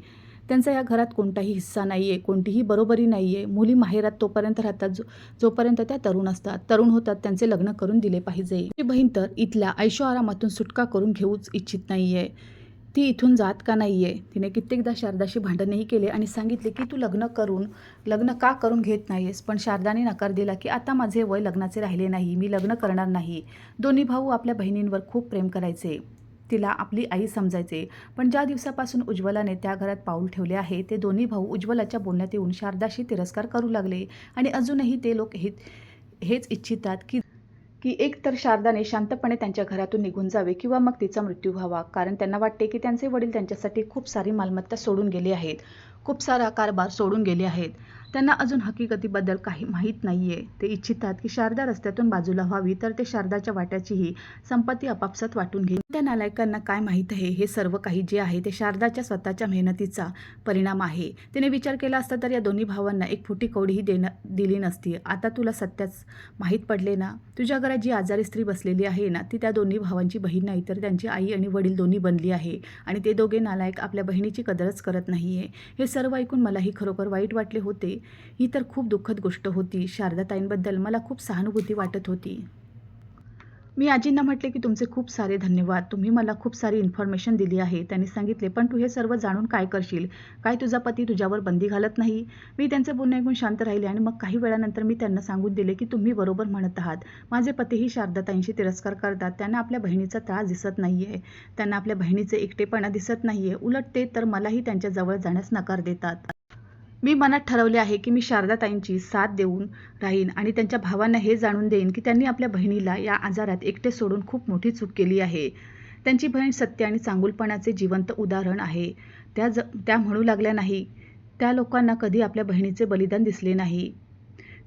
त्यांचा या घरात कोणताही हिस्सा नाही आहे, कोणतीही बरोबरी नाही आहे. मुली माहेरात तोपर्यंत राहतात जोपर्यंत त्या तरुण असतात. तरुण होतात त्यांचे लग्न करून दिले पाहिजे. ती बहीण तर इथल्या ऐशोआरामातून सुटका करून घेऊच इच्छित नाही आहे. ती इथून जात का नाही आहे? तिने कित्येकदा शारदाशी भांडणही केले आणि सांगितले की तू लग्न का करून घेत नाहीस? पण शारदाने नकार दिला की आता माझे वय लग्नाचे राहिले नाही, मी लग्न करणार नाही. दोन्ही भाऊ आपल्या बहिणींवर खूप प्रेम करायचे, तिला आपली आई समजायचे. पण ज्या दिवसापासून उज्ज्वलाने त्या घरात पाऊल ठेवले आहे, ते दोन्ही भाऊ उज्ज्वलाच्या बोलण्यात येऊन शारदाशी तिरस्कार करू लागले. आणि अजूनही ते लोक हेच इच्छितात की एक तर शारदाने शांतपणे त्यांच्या घरातून निघून जावे किंवा मग तिचा मृत्यू व्हावा. कारण त्यांना वाटते की त्यांचे वडील त्यांच्यासाठी खूप सारी मालमत्ता सोडून गेले आहेत, खूप सारा कारभार सोडून गेले आहेत. त्यांना अजून हकीकतीबद्दल काही माहीत नाही आहे. ते इच्छितात की शारदा रस्त्यातून बाजूला व्हावी, तर ते शारदाच्या वाट्याचीही संपत्ती आपापसात वाटून घेईन. त्या नालायकांना काय माहीत आहे, हे सर्व काही जे आहे ते शारदाच्या स्वतःच्या मेहनतीचा परिणाम आहे. तिने विचार केला असता तर या दोन्ही भावांना एक फुटी कवडीही दिली नसती. आता तुला सत्याच माहीत पडले ना? तुझ्या घरात जी आजारी स्त्री बसलेली आहे ना, ती त्या दोन्ही भावांची बहीण नाही, तर त्यांची आई आणि वडील दोन्ही बनली आहे. आणि ते दोघे नालायक आपल्या बहिणीची कदरच करत नाही आहे. हे सर्व ऐकून मलाही खरोखर वाईट वाटले होते. ही तर खूप दुःखद गोष्ट होती. शारदाताईंबद्दल मला खूप सहानुभूती वाटत होती. मी आजींना म्हटले की तुमचे खूप सारे धन्यवाद, तुम्ही मला खूप सारी इन्फॉर्मेशन दिली आहे. त्यांनी सांगितले, पण तू हे सर्व जाणून काय करशील? काय तुझा पती तुझ्यावर बंदी घालत नाही? मी त्यांचे बोलणे ऐकून शांत राहिले आणि मग काही वेळानंतर मी त्यांना सांगून दिले की तुम्ही बरोबर म्हणत आहात. माझे पतीही शारदाताईंशी तिरस्कार करतात. त्यांना आपल्या बहिणीचा त्रास दिसत नाही आहे, त्यांना आपल्या बहिणीचे एकटेपणा दिसत नाही आहे. उलट ते तर मलाही त्यांच्या जवळ जाण्यास नकार देतात. मी मनात ठरवले आहे की मी शारदाताईंची साथ देऊन राहीन आणि त्यांच्या भावांना हे जाणून देईन की त्यांनी आपल्या बहिणीला या आजारात एकटे सोडून खूप मोठी चूक केली आहे. त्यांची बहीण सत्य आणि चांगुलपणाचे जिवंत उदाहरण आहे. त्या म्हणू लागल्या नाही, त्या लोकांना कधी आपल्या बहिणीचे बलिदान दिसले नाही.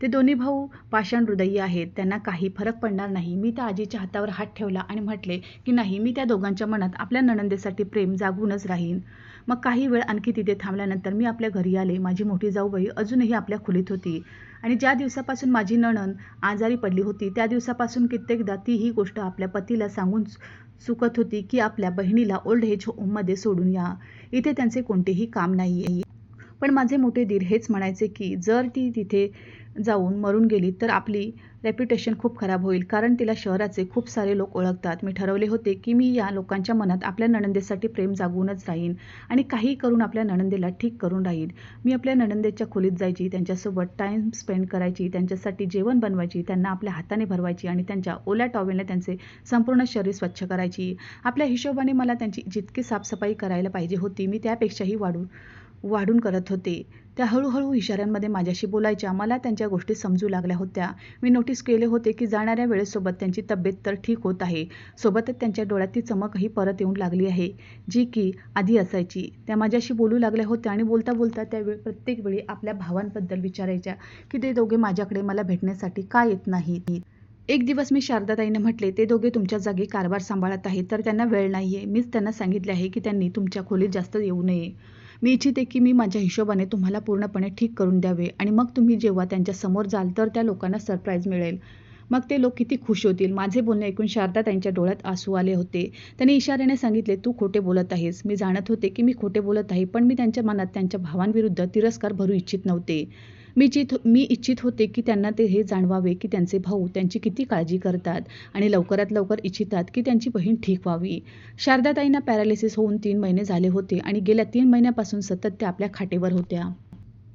ते दोन्ही भाऊ पाषाण हृदयी आहेत, त्यांना काही फरक पडणार नाही. मी त्या आजीच्या हातावर हात ठेवला आणि म्हटले की नाही, मी त्या दोघांच्या मनात आपल्या नणंदेसाठी प्रेम जागूनच राहीन. मग काही वेळ आणखी तिथे थांबल्यानंतर मी आपल्या घरी आले. माझी मोठी जाऊबाई अजूनही आपल्या खोलीत होती आणि ज्या दिवसापासून माझी नणंद आजारी पडली होती, त्या दिवसापासून कित्येकदा ती ही गोष्ट आपल्या पतीला सांगून चुकत होती की आपल्या बहिणीला ओल्ड एज होममध्ये सोडून या, इथे त्यांचे कोणतेही काम नाही आहे. पण माझे मोठे दीर हेच म्हणायचे की जर ती तिथे जाऊन मरून गेली तर आपली रेप्युटेशन खूप खराब होईल, कारण तिला शहराचे खूप सारे लोक ओळखतात. मी ठरवले होते की मी या लोकांच्या मनात आपल्या नणंदेसाठी प्रेम जागवूनच राहीन आणि काही करून आपल्या नणंदेला ठीक करून राहीन. मी आपल्या नणंदेच्या खोलीत जायची, त्यांच्यासोबत टाईम स्पेंड करायची, त्यांच्यासाठी जेवण बनवायची, त्यांना आपल्या हाताने भरवायची आणि त्यांच्या ओल्या टॉवेलने त्यांचे संपूर्ण शरीर स्वच्छ करायची. आपल्या हिशोबाने मला त्यांची जितकी साफसफाई करायला पाहिजे होती, मी त्यापेक्षाही वाढून करत होते. त्या हळूहळू इशाऱ्यांमध्ये माझ्याशी बोलायच्या. मला त्यांच्या गोष्टी समजू लागल्या होत्या. मी नोटीस केले होते की जाणाऱ्या वेळेसोबत त्यांची तब्येत तर ठीक होत आहे, सोबतच त्यांच्या डोळ्यात ती चमकही परत येऊन लागली आहे, जी की आधी असायची. त्या माझ्याशी बोलू लागल्या होत्या आणि बोलता बोलता त्या प्रत्येक वेळी आपल्या भावांबद्दल विचारायच्या की ते दोघे माझ्याकडे मला भेटण्यासाठी का येत नाहीत. एक दिवस मी शारदाताईंना म्हटले, ते दोघे तुमच्या जागी कारभार सांभाळत आहेत, तर त्यांना वेळ नाही आहे. मीच त्यांना सांगितले आहे की त्यांनी तुमच्या खोलीत जास्त येऊ नये. मी इच्छिते की मी माझ्या हिशोबाने तुम्हाला पूर्णपणे ठीक करून द्यावे आणि मग तुम्ही जेव्हा त्यांच्या समोर जाल तर त्या लोकांना सरप्राईज मिळेल. मग ते लोक किती खुश होतील. माझे बोलणे ऐकून शारदाताईंच्या डोळ्यात आसू आले होते. त्यांनी इशाऱ्याने सांगितले, तू खोटे बोलत आहेस. मी जाणत होते की मी खोटे बोलत आहे, पण मी त्यांच्या मनात त्यांच्या भावांविरुद्ध तिरस्कार भरू इच्छित नव्हते. मी इच्छित होते की त्यांना ते हे जाणवावे की त्यांचे भाऊ त्यांची किती काळजी करतात आणि लवकरात लवकर इच्छितात की त्यांची बहीण ठीक व्हावी. शारदाताईंना पॅरालिसिस होऊन 3 महिने झाले होते आणि गेल्या 3 महिन्यापासून सतत त्या आपल्या खाटेवर होत्या.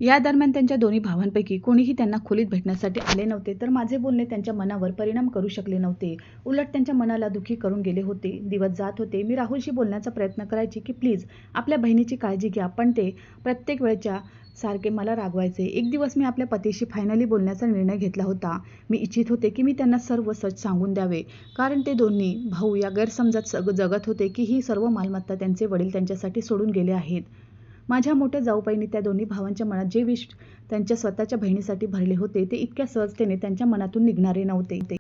या दरम्यान त्यांच्या दोन्ही भावांपैकी कोणीही त्यांना खोलीत भेटण्यासाठी आले नव्हते, तर माझे बोलणे त्यांच्या मनावर परिणाम करू शकले नव्हते. उलट त्यांच्या मनाला दुःखी करून गेले होते. दिवस जात होते. मी राहुलशी बोलण्याचा प्रयत्न करायची की प्लीज आपल्या बहिणीची काळजी घ्या, पण ते प्रत्येक वेळच्या सारखे मला रागवायचे. एक दिवस मी आपल्या पतीशी फायनली बोलण्याचा निर्णय घेतला होता. मी इच्छित होते की मी त्यांना सर्व सच सांगून द्यावे, कारण ते दोन्ही भाऊ या गैरसमजात जगत होते की ही सर्व मालमत्ता त्यांचे वडील त्यांच्यासाठी सोडून गेले आहेत. माझ्या मोठ्या जाऊबाईंनी त्या दोन्ही भावांच्या मनात जे विष त्यांच्या स्वतःच्या बहिणीसाठी भरले होते ते इतक्या सहजतेने त्यांच्या मनातून निघणारे नव्हते.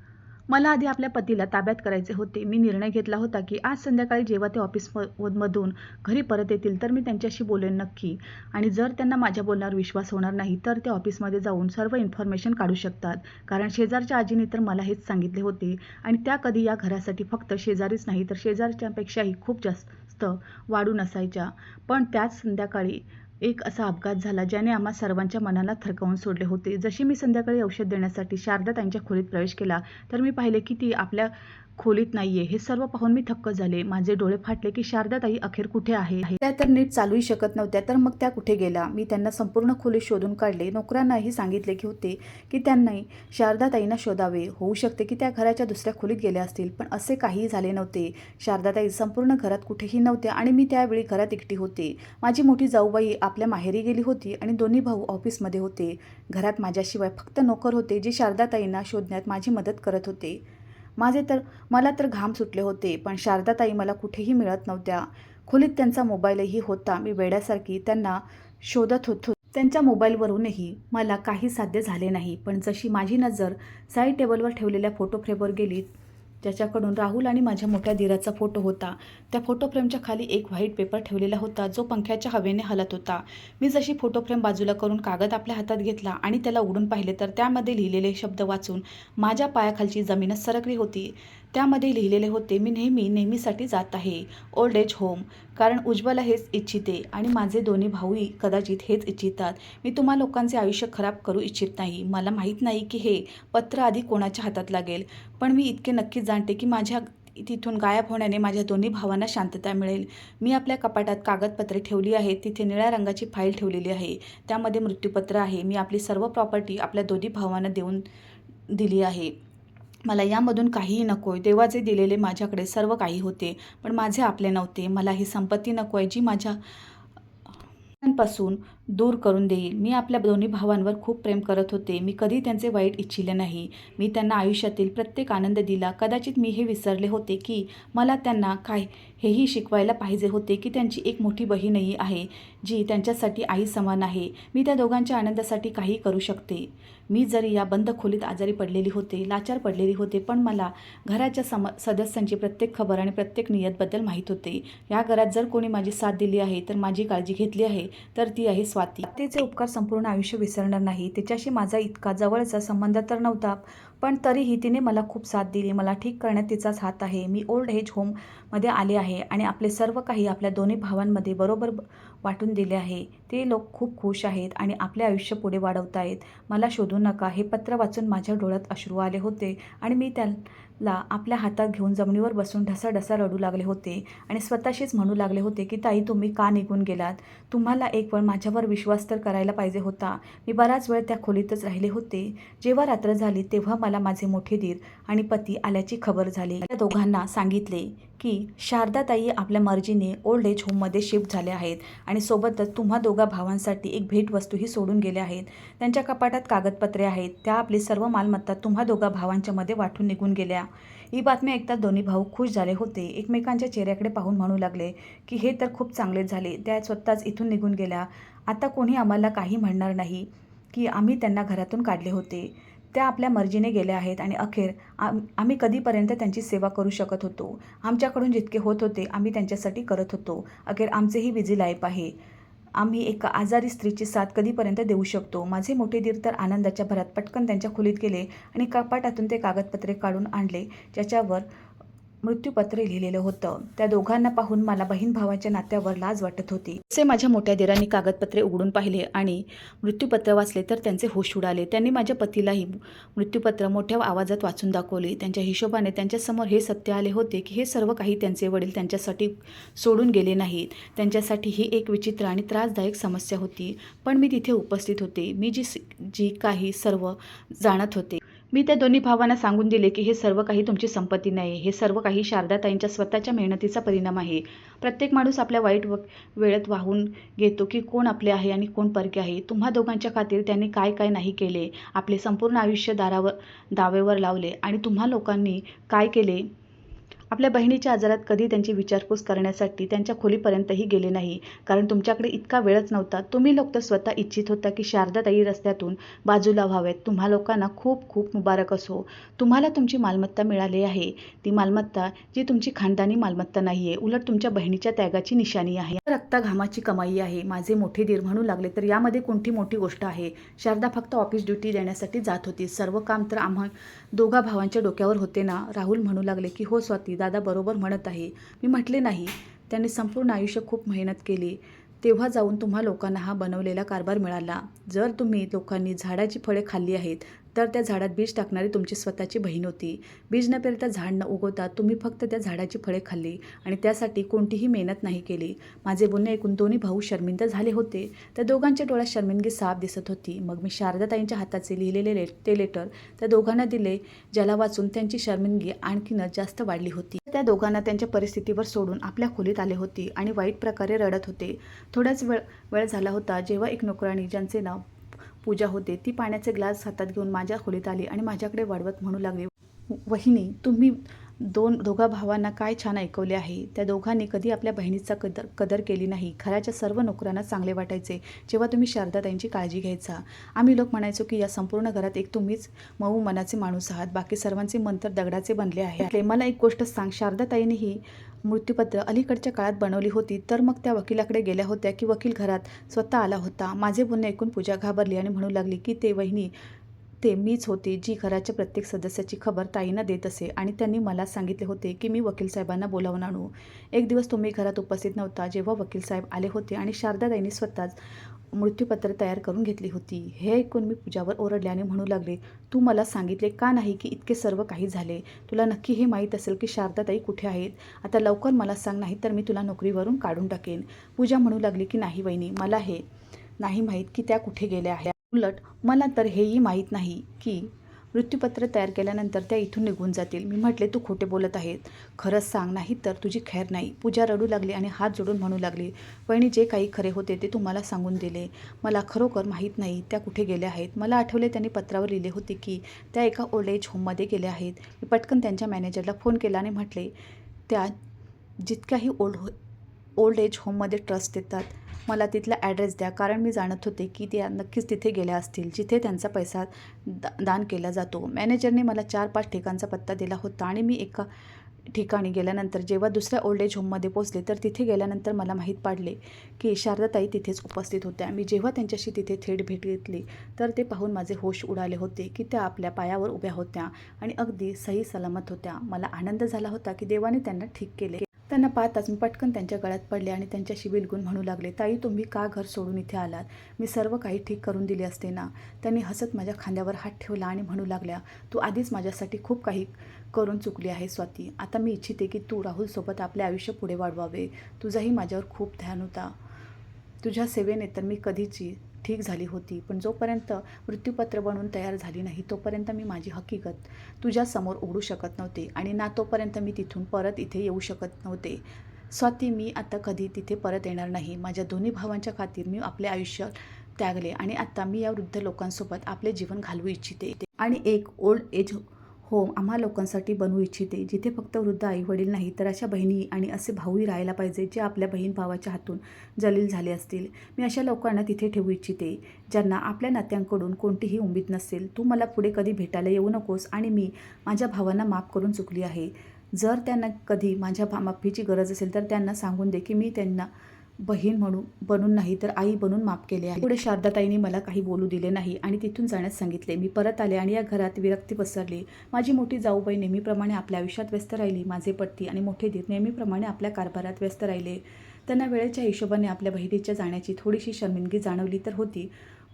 मला आधी आपल्या पतीला ताब्यात करायचे होते. मी निर्णय घेतला होता की आज संध्याकाळी जेव्हा ते ऑफिसमधून घरी परत येतील तर मी त्यांच्याशी बोलेन नक्की, आणि जर त्यांना माझ्या बोलण्यावर विश्वास होणार नाही तर ते ऑफिसमध्ये जाऊन सर्व इन्फॉर्मेशन काढू शकतात, कारण शेजारच्या आजीने तर मला हेच सांगितले होते. आणि त्या कधी या घरासाठी फक्त शेजारीच नाही तर शेजारच्यापेक्षाही खूप जास्त वाढून असायच्या. पण त्याच संध्याकाळी एक असा अपघात झाला ज्याने आम्हा सर्वांच्या मनाला थरकावून सोडले होते. जशी मी संध्याकाळी औषध देण्यासाठी शारदाताईंच्या खोलीत प्रवेश केला तर मी पाहिले की ती आपल्या खोलीत नाहीये. हे सर्व पाहून मी थक्क झाले. माझे डोळे फाटले की शारदाताई अखेर कुठे आहे. त्या तर नीट चालूही शकत नव्हत्या, तर मग त्या कुठे गेल्या. मी त्यांना संपूर्ण खोली शोधून काढले. नोकरांनाही सांगितले की होते की त्यांनी शारदाताईंना शोधावे. होऊ शकते की त्या घराच्या दुसऱ्या खोलीत गेल्या असतील, पण असे काहीही झाले नव्हते. शारदाताई संपूर्ण घरात कुठेही नव्हत्या आणि मी त्यावेळी घरात एकटी होते. माझी मोठी जाऊबाई आपल्या माहेरी गेली होती आणि दोन्ही भाऊ ऑफिसमध्ये होते. घरात माझ्याशिवाय फक्त नोकर होते जे शारदाताईंना शोधण्यात माझी मदत करत होते. मला तर घाम सुटले होते, पण शारदाताई मला कुठेही मिळत नव्हत्या. खोलीत त्यांचा मोबाईलही होता. मी वेड्यासारखी त्यांना शोधत होतो. त्यांच्या मोबाईलवरूनही मला काही साध्य झाले नाही. पण जशी माझी नजर साईड टेबलवर ठेवलेल्या फोटो फ्रेमवर गेली, ज्याच्याकडून राहुल आणि माझ्या मोठ्या दीराचा फोटो होता, त्या फोटो फ्रेमच्या खाली एक व्हाईट पेपर ठेवलेला होता जो पंख्याच्या हवेने हलत होता. मी जशी फोटो फ्रेम बाजूला करून कागद आपल्या हातात घेतला आणि त्याला उघडून पाहिले तर त्यामध्ये लिहिलेले शब्द वाचून माझ्या पायाखालची जमीनच सरकली होती. त्यामध्ये लिहिलेले होते, मी नेहमीसाठी जात आहे ओल्ड एज होम, कारण उज्ज्वला हेच इच्छिते आणि माझे दोन्ही भाऊही कदाचित हेच इच्छितात. मी तुम्हा लोकांचे आयुष्य खराब करू इच्छित नाही. मला माहीत नाही की हे पत्र आधी कोणाच्या हातात लागेल, पण मी इतके नक्कीच जाणते की माझ्या तिथून गायब होण्याने माझ्या दोन्ही भावांना शांतता मिळेल. मी आपल्या कपाटात कागदपत्रे ठेवली आहेत. तिथे निळ्या रंगाची फाईल ठेवलेली आहे. त्यामध्ये मृत्यूपत्र आहे. मी आपली सर्व प्रॉपर्टी आपल्या दोन्ही भावांना देऊन दिली आहे. मला यामधून काहीही नकोय. देवाचे दिलेले माझ्याकडे सर्व काही होते, पण माझे आपले नव्हते. मला ही संपत्ती नकोय जी माझ्या पासून दूर करून देईल. मी आपल्या दोन्ही भावांवर खूप प्रेम करत होते. मी कधी त्यांचे वाईट इच्छिले नाही. मी त्यांना आयुष्यातील प्रत्येक आनंद दिला. कदाचित मी हे विसरले होते की मला त्यांना हेही शिकवायला पाहिजे होते की त्यांची एक मोठी बहीणही आहे जी त्यांच्यासाठी आई समान आहे. मी त्या दोघांच्या आनंदासाठी काही करू शकते. मी जरी या बंद खोलीत आजारी पडलेली होते, लाचार पडलेली होते, पण मला घराच्या सदस्यांची प्रत्येक खबर आणि प्रत्येक नियतबद्दल माहीत होते. या घरात जर कोणी माझी साथ दिली आहे तर माझी काळजी घेतली आहे तर ती आहे स्वाती. तिचे उपकार संपूर्ण आयुष्य विसरणार नाही. तिच्याशी माझा इतका जवळचा संबंध तर नव्हता, पण तरीही तिने मला खूप साथ दिली. मला ठीक करण्यात तिचाच हात आहे. मी ओल्ड एज होममध्ये आले आहे आणि आपले सर्व काही आपल्या दोन्ही भावांमध्ये बरोबर वाटून दिले आहे. ते लोक खूप खुश आहेत आणि आपले आयुष्य पुढे वाढवत आहेत. मला शोधू नका. हे पत्र वाचून माझ्या डोळ्यात अश्रू आले होते आणि मी त्याला आपल्या हातात घेऊन जमिनीवर बसून ढसाढसा रडू लागले होते आणि स्वतःशीच म्हणू लागले होते की ताई, तुम्ही का निघून गेलात? तुम्हाला एक वेळ माझ्यावर विश्वास तर करायला पाहिजे होता. मी बराच वेळ त्या खोलीतच राहिले होते. जेव्हा रात्र झाली तेव्हा मला माझे मोठे दीर आणि पती आल्याची खबर झाली. त्या दोघांना सांगितले की शारदाताई आपल्या मर्जीने ओल्ड एज होममध्ये शिफ्ट झाल्या आहेत आणि सोबतच तुम्हा दोघा भावांसाठी एक भेटवस्तूही सोडून गेल्या आहेत. त्यांच्या कपाटात कागदपत्रे आहेत. त्या आपली सर्व मालमत्ता तुम्हा दोघा भावांच्या मध्ये वाटून निघून गेल्या. ही बातमी ऐकताच दोन्ही भाऊ खुश झाले होते. एकमेकांच्या चेहऱ्याकडे पाहून म्हणू लागले की हे तर खूप चांगलेच झाले. त्या स्वतःच इथून निघून गेल्या. आता कोणी आम्हाला काही म्हणणार नाही की आम्ही त्यांना घरातून काढले होते. त्या आपल्या मर्जीने गेल्या आहेत आणि अखेर आम्ही कधीपर्यंत त्यांची सेवा करू शकत होतो? आमच्याकडून जितके होत होते आम्ही त्यांच्यासाठी करत होतो. अखेर आमचेही बिझी लाईफ आहे. आम्ही एका आजारी स्त्रीची साथ कधीपर्यंत देऊ शकतो. माझे मोठे दीर तर आनंदाच्या भरात पटकन त्यांच्या खोलीत गेले आणि कपाटातून ते कागदपत्रे काढून आणले, ज्याच्यावर मृत्यूपत्र लिहिलेलं होतं. त्या दोघांना पाहून मला बहीण भावाच्या नात्यावर लाज वाटत होती. जसे माझ्या मोठ्या दिरांनी कागदपत्रे उघडून पाहिले आणि मृत्यूपत्र वाचले तर त्यांचे होश उडाले. त्यांनी माझ्या पतीलाही मृत्यूपत्र मोठ्या आवाजात वाचून दाखवले. त्यांच्या हिशोबाने त्यांच्यासमोर हे सत्य आले होते की हे सर्व काही त्यांचे वडील त्यांच्यासाठी सोडून गेले नाहीत. त्यांच्यासाठी ही एक विचित्र आणि त्रासदायक समस्या होती. पण मी तिथे उपस्थित होते. मी जी काही सर्व जाणत होते. मी त्या दोन्ही भावांना सांगून दिले की हे सर्व काही तुमची संपत्ती नाही, हे सर्व काही शारदाताईंच्या स्वतःच्या मेहनतीचा परिणाम आहे. प्रत्येक माणूस आपल्या वाईट वेळेत वाहून घेतो की कोण आपले आहे आणि कोण परके आहे. तुम्हा दोघांच्या खातीर त्यांनी काय काय नाही केले, आपले संपूर्ण आयुष्य दावेवर लावले आणि तुम्हा लोकांनी काय केले. आपल्या बहिणीच्या आजारात कधी त्यांची विचारपूस करण्यासाठी त्यांच्या खोलीपर्यंतही गेले नाही, कारण तुमच्याकडे इतका वेळच नव्हता. तुम्ही लोक तर स्वतः इच्छित होता की शारदाताई रस्त्यातून बाजूला व्हाव्यात. तुम्हा लोकांना खूप खूप मुबारक असो. तुम्हाला तुमची मालमत्ता मिळाली आहे, ती मालमत्ता जी तुमची खानदानी मालमत्ता नाही आहे, उलट तुमच्या बहिणीच्या त्यागाची निशाणी आहे, रक्ताघामाची कमाई आहे. माझे मोठे दीर म्हणू लागले, तर यामध्ये कोणती मोठी गोष्ट आहे? शारदा फक्त ऑफिस ड्युटी देण्यासाठी जात होती, सर्व काम तर आम्हा दोघा भावांच्या डोक्यावर होते ना. राहुल म्हणू लागले की हो स्वाती, दादा बरोबर म्हणत आहे. मी म्हटले नाही, त्यांनी संपूर्ण आयुष्य खूप मेहनत केली, तेव्हा जाऊन तुम्हा लोकांना हा बनवलेला कारभार मिळाला. जर तुम्ही लोकांनी झाडाची फळे खाल्ली आहेत तर त्या झाडात बीज टाकणारी तुमची स्वतःची बहीण होती. बीज न पेरता झाड न उगवता तुम्ही फक्त त्या झाडाची फळे खाल्ली आणि त्यासाठी कोणतीही मेहनत नाही केली. माझे बोलणे ऐकून दोन्ही भाऊ शर्मिंद झाले होते. त्या दोघांच्या डोळ्यात शर्मिंदगी साफ दिसत होती. मग मी शारदाताईंच्या हाताचे लिहिलेले ते लेटर त्या दोघांना दिले, ज्याला वाचून त्यांची शर्मिंदगी आणखीनच जास्त वाढली होती. त्या दोघांना त्यांच्या परिस्थितीवर सोडून आपल्या खोलीत आले होते आणि वाईट प्रकारे रडत होते. थोडाच वेळ झाला होता जेव्हा एक नोकराणी, ज्यांचे नाव पूजा होते, ती पाण्याचे ग्लास हातात घेऊन माझ्या खोलीत आली आणि माझ्याकडे वाढवत म्हणू लागली, वहिनी, तुम्ही दोघा भावांना काय छान ऐकवले आहे. त्या दोघांनी कधी आपल्या बहिणीचा कदर केली नाही. घराच्या सर्व नोकरांना चांगले वाटायचे जेव्हा तुम्ही शारदाताईंची काळजी घ्यायचा. आम्ही लोक म्हणायचो की या संपूर्ण घरात एक तुम्हीच मऊ मनाचे माणूस आहात, बाकी सर्वांचे मन तर दगडाचे बनले आहे. मला एक गोष्ट सांग, शारदाताईंनी ही मृत्यूपत्र अलीकडच्या काळात बनवली होती तर मग त्या वकिलाकडे गेल्या होत्या की वकील घरात स्वतः आला होता? माझे बोलणे ऐकून पूजा घाबरली आणि म्हणू लागली की ते वहिनी, ते मीच होते जी घराच्या प्रत्येक सदस्याची खबर ताईंना देत असे आणि त्यांनी मला सांगितले होते की मी वकील साहेबांना बोलावून आणू. एक दिवस तुम्ही घरात उपस्थित नव्हता जेव्हा वकील साहेब आले होते आणि शारदाताईंनी स्वतःच मृत्यूपत्र तयार करून घेतली होती. हे ऐकून मी पूजावर ओरडले आणि म्हणू लागले, तू मला सांगितले का नाही की इतके सर्व काही झाले? तुला नक्की हे माहीत असेल की शारदाताई कुठे आहेत? आता लवकर मला सांग, नाही तर मी तुला नोकरीवरून काढून टाकेन. पूजा म्हणू लागली की नाही वहिनी, मला हे नाही माहीत की त्या कुठे गेल्या आहेत. उलट मला तर हेही माहीत नाही की मृत्यूपत्र तयार केल्यानंतर त्या इथून निघून जातील. मी म्हटले, तू खोटे बोलत आहेत, खरंच सांग, नाही तर तुझी खैर नाही. पूजा रडू लागली आणि हात जोडून म्हणू लागली, वहिनी, जे काही खरे होते ते तुम्हाला सांगून दिले. मला खरोखर माहीत नाही त्या कुठे गेल्या आहेत. मला आठवले त्यांनी पत्रावर लिहिले होते की त्या एका ओल्ड एज होममध्ये गेल्या आहेत. मी पटकन त्यांच्या मॅनेजरला फोन केला आणि म्हटले, त्या जितक्याही ओल्ड एज होममध्ये ट्रस्ट देतात, मला तिथला ॲड्रेस द्या, कारण मी जाणत होते की त्या नक्कीच तिथे गेल्या असतील जिथे त्यांचा पैसा दान केला जातो. मॅनेजरने मला 4-5 ठिकाणचा पत्ता दिला होता आणि मी एका ठिकाणी गेल्यानंतर जेव्हा दुसऱ्या ओल्ड एज होममध्ये पोचले तर तिथे गेल्यानंतर मला माहीत पडले की शारदाताई तिथेच उपस्थित होत्या. मी जेव्हा त्यांच्याशी तिथे थेट भेट घेतली तर ते पाहून माझे होश उडाले होते की त्या आपल्या पायावर उभ्या होत्या आणि अगदी सही सलामत होत्या. मला आनंद झाला होता की देवाने त्यांना ठीक केले. त्यांना पाहताच मी पटकन त्यांच्या गळ्यात पडले आणि त्यांच्याशी बिलगून म्हणू लागले, ताई, तुम्ही का घर सोडून इथे आलात? मी सर्व काही ठीक करून दिले असते ना. त्यांनी हसत माझ्या खांद्यावर हात ठेवला आणि म्हणू लागल्या, तू आधीच माझ्यासाठी खूप काही करून चुकली आहे स्वाती. आता मी इच्छिते की तू राहुलसोबत आपले आयुष्य पुढे वाढवावे. तुझाही माझ्यावर खूप ध्यान होता. तुझ्या सेवेने तर मी कधीची ठीक झाली होती, पण जोपर्यंत मृत्यूपत्र बनवून तयार झाली नाही तोपर्यंत मी माझी हकीकत तुझ्यासमोर उघडू शकत नव्हते आणि ना तोपर्यंत मी तिथून परत इथे येऊ शकत नव्हते. स्वाती, मी आता कधी तिथे परत येणार नाही. माझ्या दोन्ही भावांच्या खातीर मी आपले आयुष्य त्यागले आणि आता मी या वृद्ध लोकांसोबत आपले जीवन घालवू इच्छिते आणि एक ओल्ड एज होम आम्हा लोकांसाठी बनवू इच्छिते, जिथे फक्त वृद्ध आई वडील नाही तर अशा बहिणी आणि असे भाऊही राहायला पाहिजे जे आपल्या बहीण भावाच्या हातून जलील झाले असतील. मी अशा लोकांना तिथे ठेवू इच्छिते ज्यांना आपल्या नात्यांकडून कोणतीही उमेद नसेल. तू मला पुढे कधी भेटायला येऊ नकोस आणि मी माझ्या भावांना माफ करून चुकली आहे. जर त्यांना कधी माझ्या माफीची गरज असेल तर त्यांना सांगून दे की मी त्यांना बहीण बनून नाही तर आई बनून माफ केले आहे. पुढे शारदाताईंनी मला काही बोलू दिले नाही आणि तिथून जाण्यास सांगितले. मी परत आले आणि या घरात विरक्ती पसरली. माझी मोठी जाऊबाई नेहमीप्रमाणे आपल्या आयुष्यात व्यस्त राहिली. माझे पती आणि मोठे दीर नेहमीप्रमाणे आपल्या कारभारात व्यस्त राहिले. त्यांना वेळेच्या हिशोबाने आपल्या बहिणीच्या जाण्याची थोडीशी शर्मिंदगी जाणवली तर होती,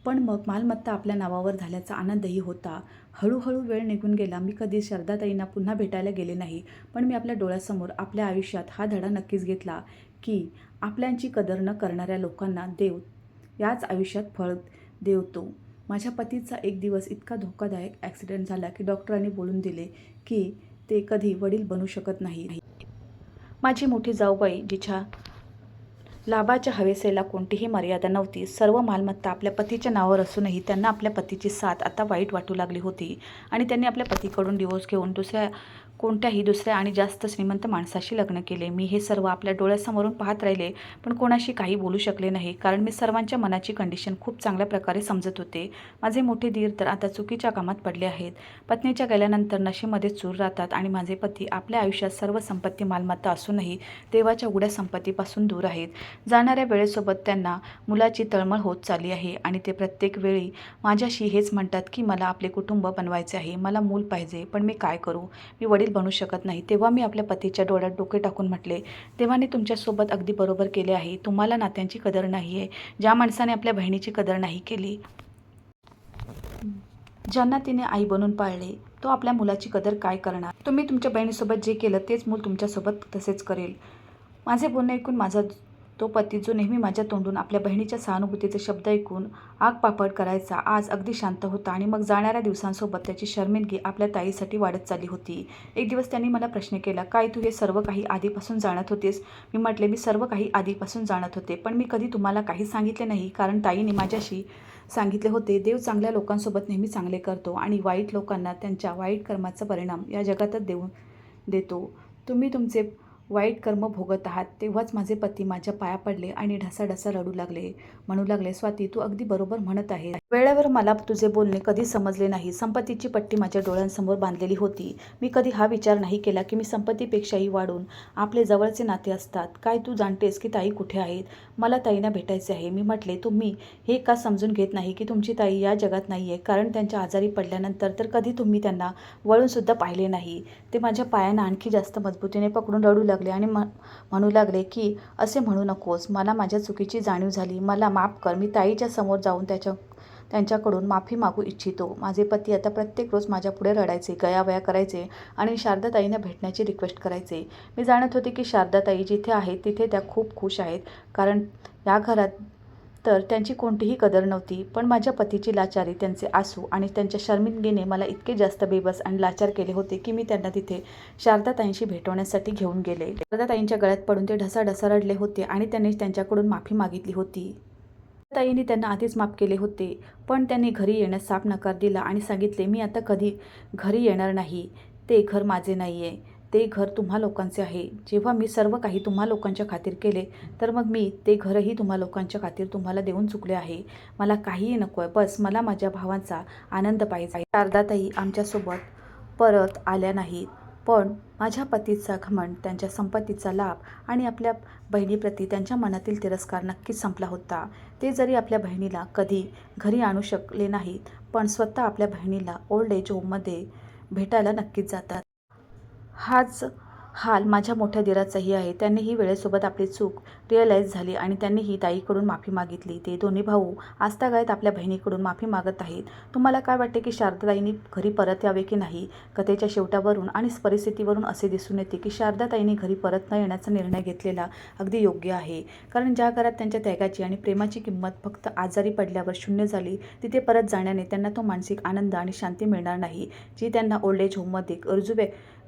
पण मग मालमत्ता आपल्या नावावर झाल्याचा आनंदही होता. हळूहळू वेळ निघून गेला. मी कधी शारदाताईंना पुन्हा भेटायला गेले नाही, पण मी आपल्या डोळ्यासमोर आपल्या आयुष्यात हा धडा नक्कीच घेतला की आपल्यांची कदर न करणाऱ्या लोकांना देव याच आयुष्यात फळ देतो. माझ्या पतीचा एक दिवस इतका धोकादायक ॲक्सिडेंट झाला की डॉक्टरांनी बोलून दिले की ते कधी वडील बनू शकत नाही. माझी मोठी जाऊबाई, जिच्या लाभाच्या हवेसेला कोणतीही मर्यादा नव्हती, सर्व मालमत्ता आपल्या पतीच्या नावावर असूनही त्यांना आपल्या पतीची साथ आता वाईट वाटू लागली होती आणि त्यांनी आपल्या पतीकडून डिवोर्स घेऊन कोणत्याही दुसऱ्या आणि जास्त श्रीमंत माणसाशी लग्न केले. मी हे सर्व आपल्या डोळ्यासमोरून पाहत राहिले, पण कोणाशी काही बोलू शकले नाही, कारण मी सर्वांच्या मनाची कंडिशन खूप चांगल्या प्रकारे समजत होते. माझे मोठे दीर तर आता चुकीच्या कामात पडले आहेत. पत्नीच्या गेल्यानंतर नशेमध्ये चूर राहतात आणि माझे पती आपल्या आयुष्यात सर्व संपत्ती मालमत्ता असूनही देवाच्या उघड्या संपत्तीपासून दूर आहेत. जाणाऱ्या वेळेसोबत त्यांना मुलाची तळमळ होत चालली आहे आणि ते प्रत्येक वेळी माझ्याशी हेच म्हणतात की मला आपले कुटुंब बनवायचे आहे, मला मूल पाहिजे, पण मी काय करू? मी वडील बनू शकत नाही. तेव्हा मी आपल्या पतीच्या डोळ्यात डोके टाकून म्हटले, देवाने तुमच्यासोबत अगदी बरोबर केले आहे. तुम्हाला नात्यांची कदर नाही आहे. ज्या माणसाने आपल्या बहिणीची कदर नाही केली, ज्यांना तिने आई बनून पाळले, तो आपल्या मुलाची कदर काय करणार? तुम्ही तुमच्या बहिणीसोबत जे केलं तेच मूल तुमच्यासोबत तसेच करेल. माझे बोलणे ऐकून माझा तो पती, जो नेहमी माझ्या तोंडून आपल्या बहिणीच्या सहानुभूतीचे शब्द ऐकून आगपापड करायचा, आज अगदी शांत होता आणि मग जाणाऱ्या दिवसांसोबत त्याची शर्मिंदगी आपल्या ताईसाठी वाढत चालली होती. एक दिवस त्यांनी मला प्रश्न केला, काय तू हे सर्व काही आधीपासून जाणत होतीस? मी म्हटले, मी सर्व काही आधीपासून जाणत होते, पण मी कधी तुम्हाला काही सांगितले नाही, कारण ताईने माझ्याशी सांगितले होते, देव चांगल्या लोकांसोबत नेहमी चांगले करतो आणि वाईट लोकांना त्यांच्या वाईट कर्माचा परिणाम या जगातच देतो. तुम्ही तुमचे वाईट कर्म भोगत आहात. तेव्हाच माझे पती माझ्या पाया पडले आणि ढसाढसा रडू लागले. म्हणू लागले, स्वाती, तू अगदी बरोबर म्हणत आहे. वेळेवर मला तुझे बोलणे कधी समजले नाही. संपत्तीची पट्टी माझ्या डोळ्यांसमोर बांधलेली होती. मी कधी हा विचार नाही केला की मी संपत्तीपेक्षाही वाढून आपले जवळचे नाते असतात. काय तू जाणतेस की ताई कुठे आहेत? मला ताईंना भेटायचे आहे. मी म्हटले, तुम्ही हे का समजून घेत नाही की तुमची ताई या जगात नाही आहे? कारण त्यांच्या आजारी पडल्यानंतर तर कधी तुम्ही त्यांना वळूनसुद्धा पाहिले नाही. ते माझ्या पायांना आणखी जास्त मजबूतीने पकडून रडू लागले आणि म्हणू लागले की असे म्हणू नकोस. मला माझ्या चुकीची जाणीव झाली. मला माफ कर. मी ताईच्या समोर जाऊन त्यांच्याकडून माफी मागू इच्छितो. माझे पती आता प्रत्येक रोज माझ्या पुढे रडायचे, गयावया करायचे आणि शारदाताईंना भेटण्याची रिक्वेस्ट करायचे. मी जाणत होते की शारदाताई जिथे आहेत तिथे त्या खूप खुश आहेत, कारण या घरात तर त्यांची कोणतीही कदर नव्हती. पण माझ्या पतीची लाचारी, त्यांचे आसू आणि त्यांच्या शर्मिंदगीने मला इतके जास्त बेबस आणि लाचार केले होते की मी त्यांना तिथे शारदाताईंशी भेटवण्यासाठी घेऊन गेले. शारदाताईंच्या गळ्यात पडून ते ढसाढसा रडले होते आणि त्यांनी त्यांच्याकडून माफी मागितली होती. ताईंनी त्यांना आधीच माफ केले होते, पण त्यांनी घरी येण्यास साफ नकार दिला आणि सांगितले, मी आता कधी घरी येणार नाही. ते घर माझे नाही आहे, ते घर तुम्हा लोकांचे आहे. जेव्हा मी सर्व काही तुम्हा लोकांच्या खातीर केले, तर मग मी ते घरही तुम्हा लोकांच्या खातीर तुम्हाला देऊन चुकले आहे. मला काहीही नको आहे, बस मला माझ्या भावांचा आनंद पाहिजे. शारदाताई आमच्यासोबत परत आल्या नाहीत, पण माझ्या पतीचा घमंड, त्यांच्या संपत्तीचा लाभ आणि आपल्या बहिणीप्रती त्यांच्या मनातील तिरस्कार नक्कीच संपला होता. ते जरी आपल्या बहिणीला कधी घरी आणू शकले नाहीत, पण स्वतः आपल्या बहिणीला ओल्ड एज होममध्ये भेटायला नक्कीच जातात. हाच हाल माझ्या मोठ्या दिराचाही आहे. त्यांनीही वेळेसोबत आपली चूक रिअलाईज झाली आणि त्यांनीही ताईकडून माफी मागितली. ते दोन्ही भाऊ आजतागायत आपल्या बहिणीकडून माफी मागत आहेत. तुम्हाला काय वाटते की शारदाताईंनी घरी परत यावे की नाही? कथेच्या शेवटावरून आणि परिस्थितीवरून असे दिसून येते की शारदाताईंनी घरी परत न येण्याचा निर्णय घेतलेला अगदी योग्य आहे, कारण ज्या घरात त्यांच्या त्यागाची आणि प्रेमाची किंमत फक्त आजारी पडल्यावर शून्य झाली, तिथे परत जाण्याने त्यांना तो मानसिक आनंद आणि शांती मिळणार नाही, जी त्यांना ओल्ड एज होममध्ये गरजू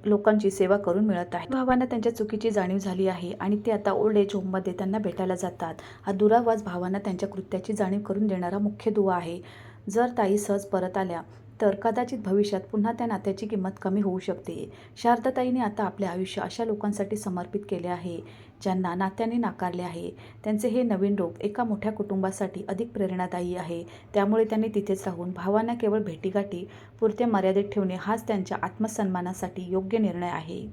लोकांची सेवा करून मिळत आहे. भावांना त्यांच्या चुकीची जाणीव झाली आहे आणि ते आता ओल्ड एज होममध्ये त्यांना भेटायला जातात. हा दुरावास भावांना त्यांच्या कृत्याची जाणीव करून देणारा मुख्य दुवा आहे. जर ताई सहज परत आल्या तर कदाचित भविष्यात पुन्हा त्या नात्याची किंमत कमी होऊ शकते. शारदाताईंनी आता आपले आयुष्य अशा लोकांसाठी समर्पित केले आहे ज्यांना नात्याने नाकारले आहे. त्यांचे हे नवीन रूप एका मोठ्या कुटुंबासाठी अधिक प्रेरणादायी आहे. त्यामुळे त्यांनी तिथेच राहून भावांना केवळ भेटीगाठी पुरते मर्यादित ठेवणे हाच त्यांच्या आत्मसन्मानासाठी योग्य निर्णय आहे.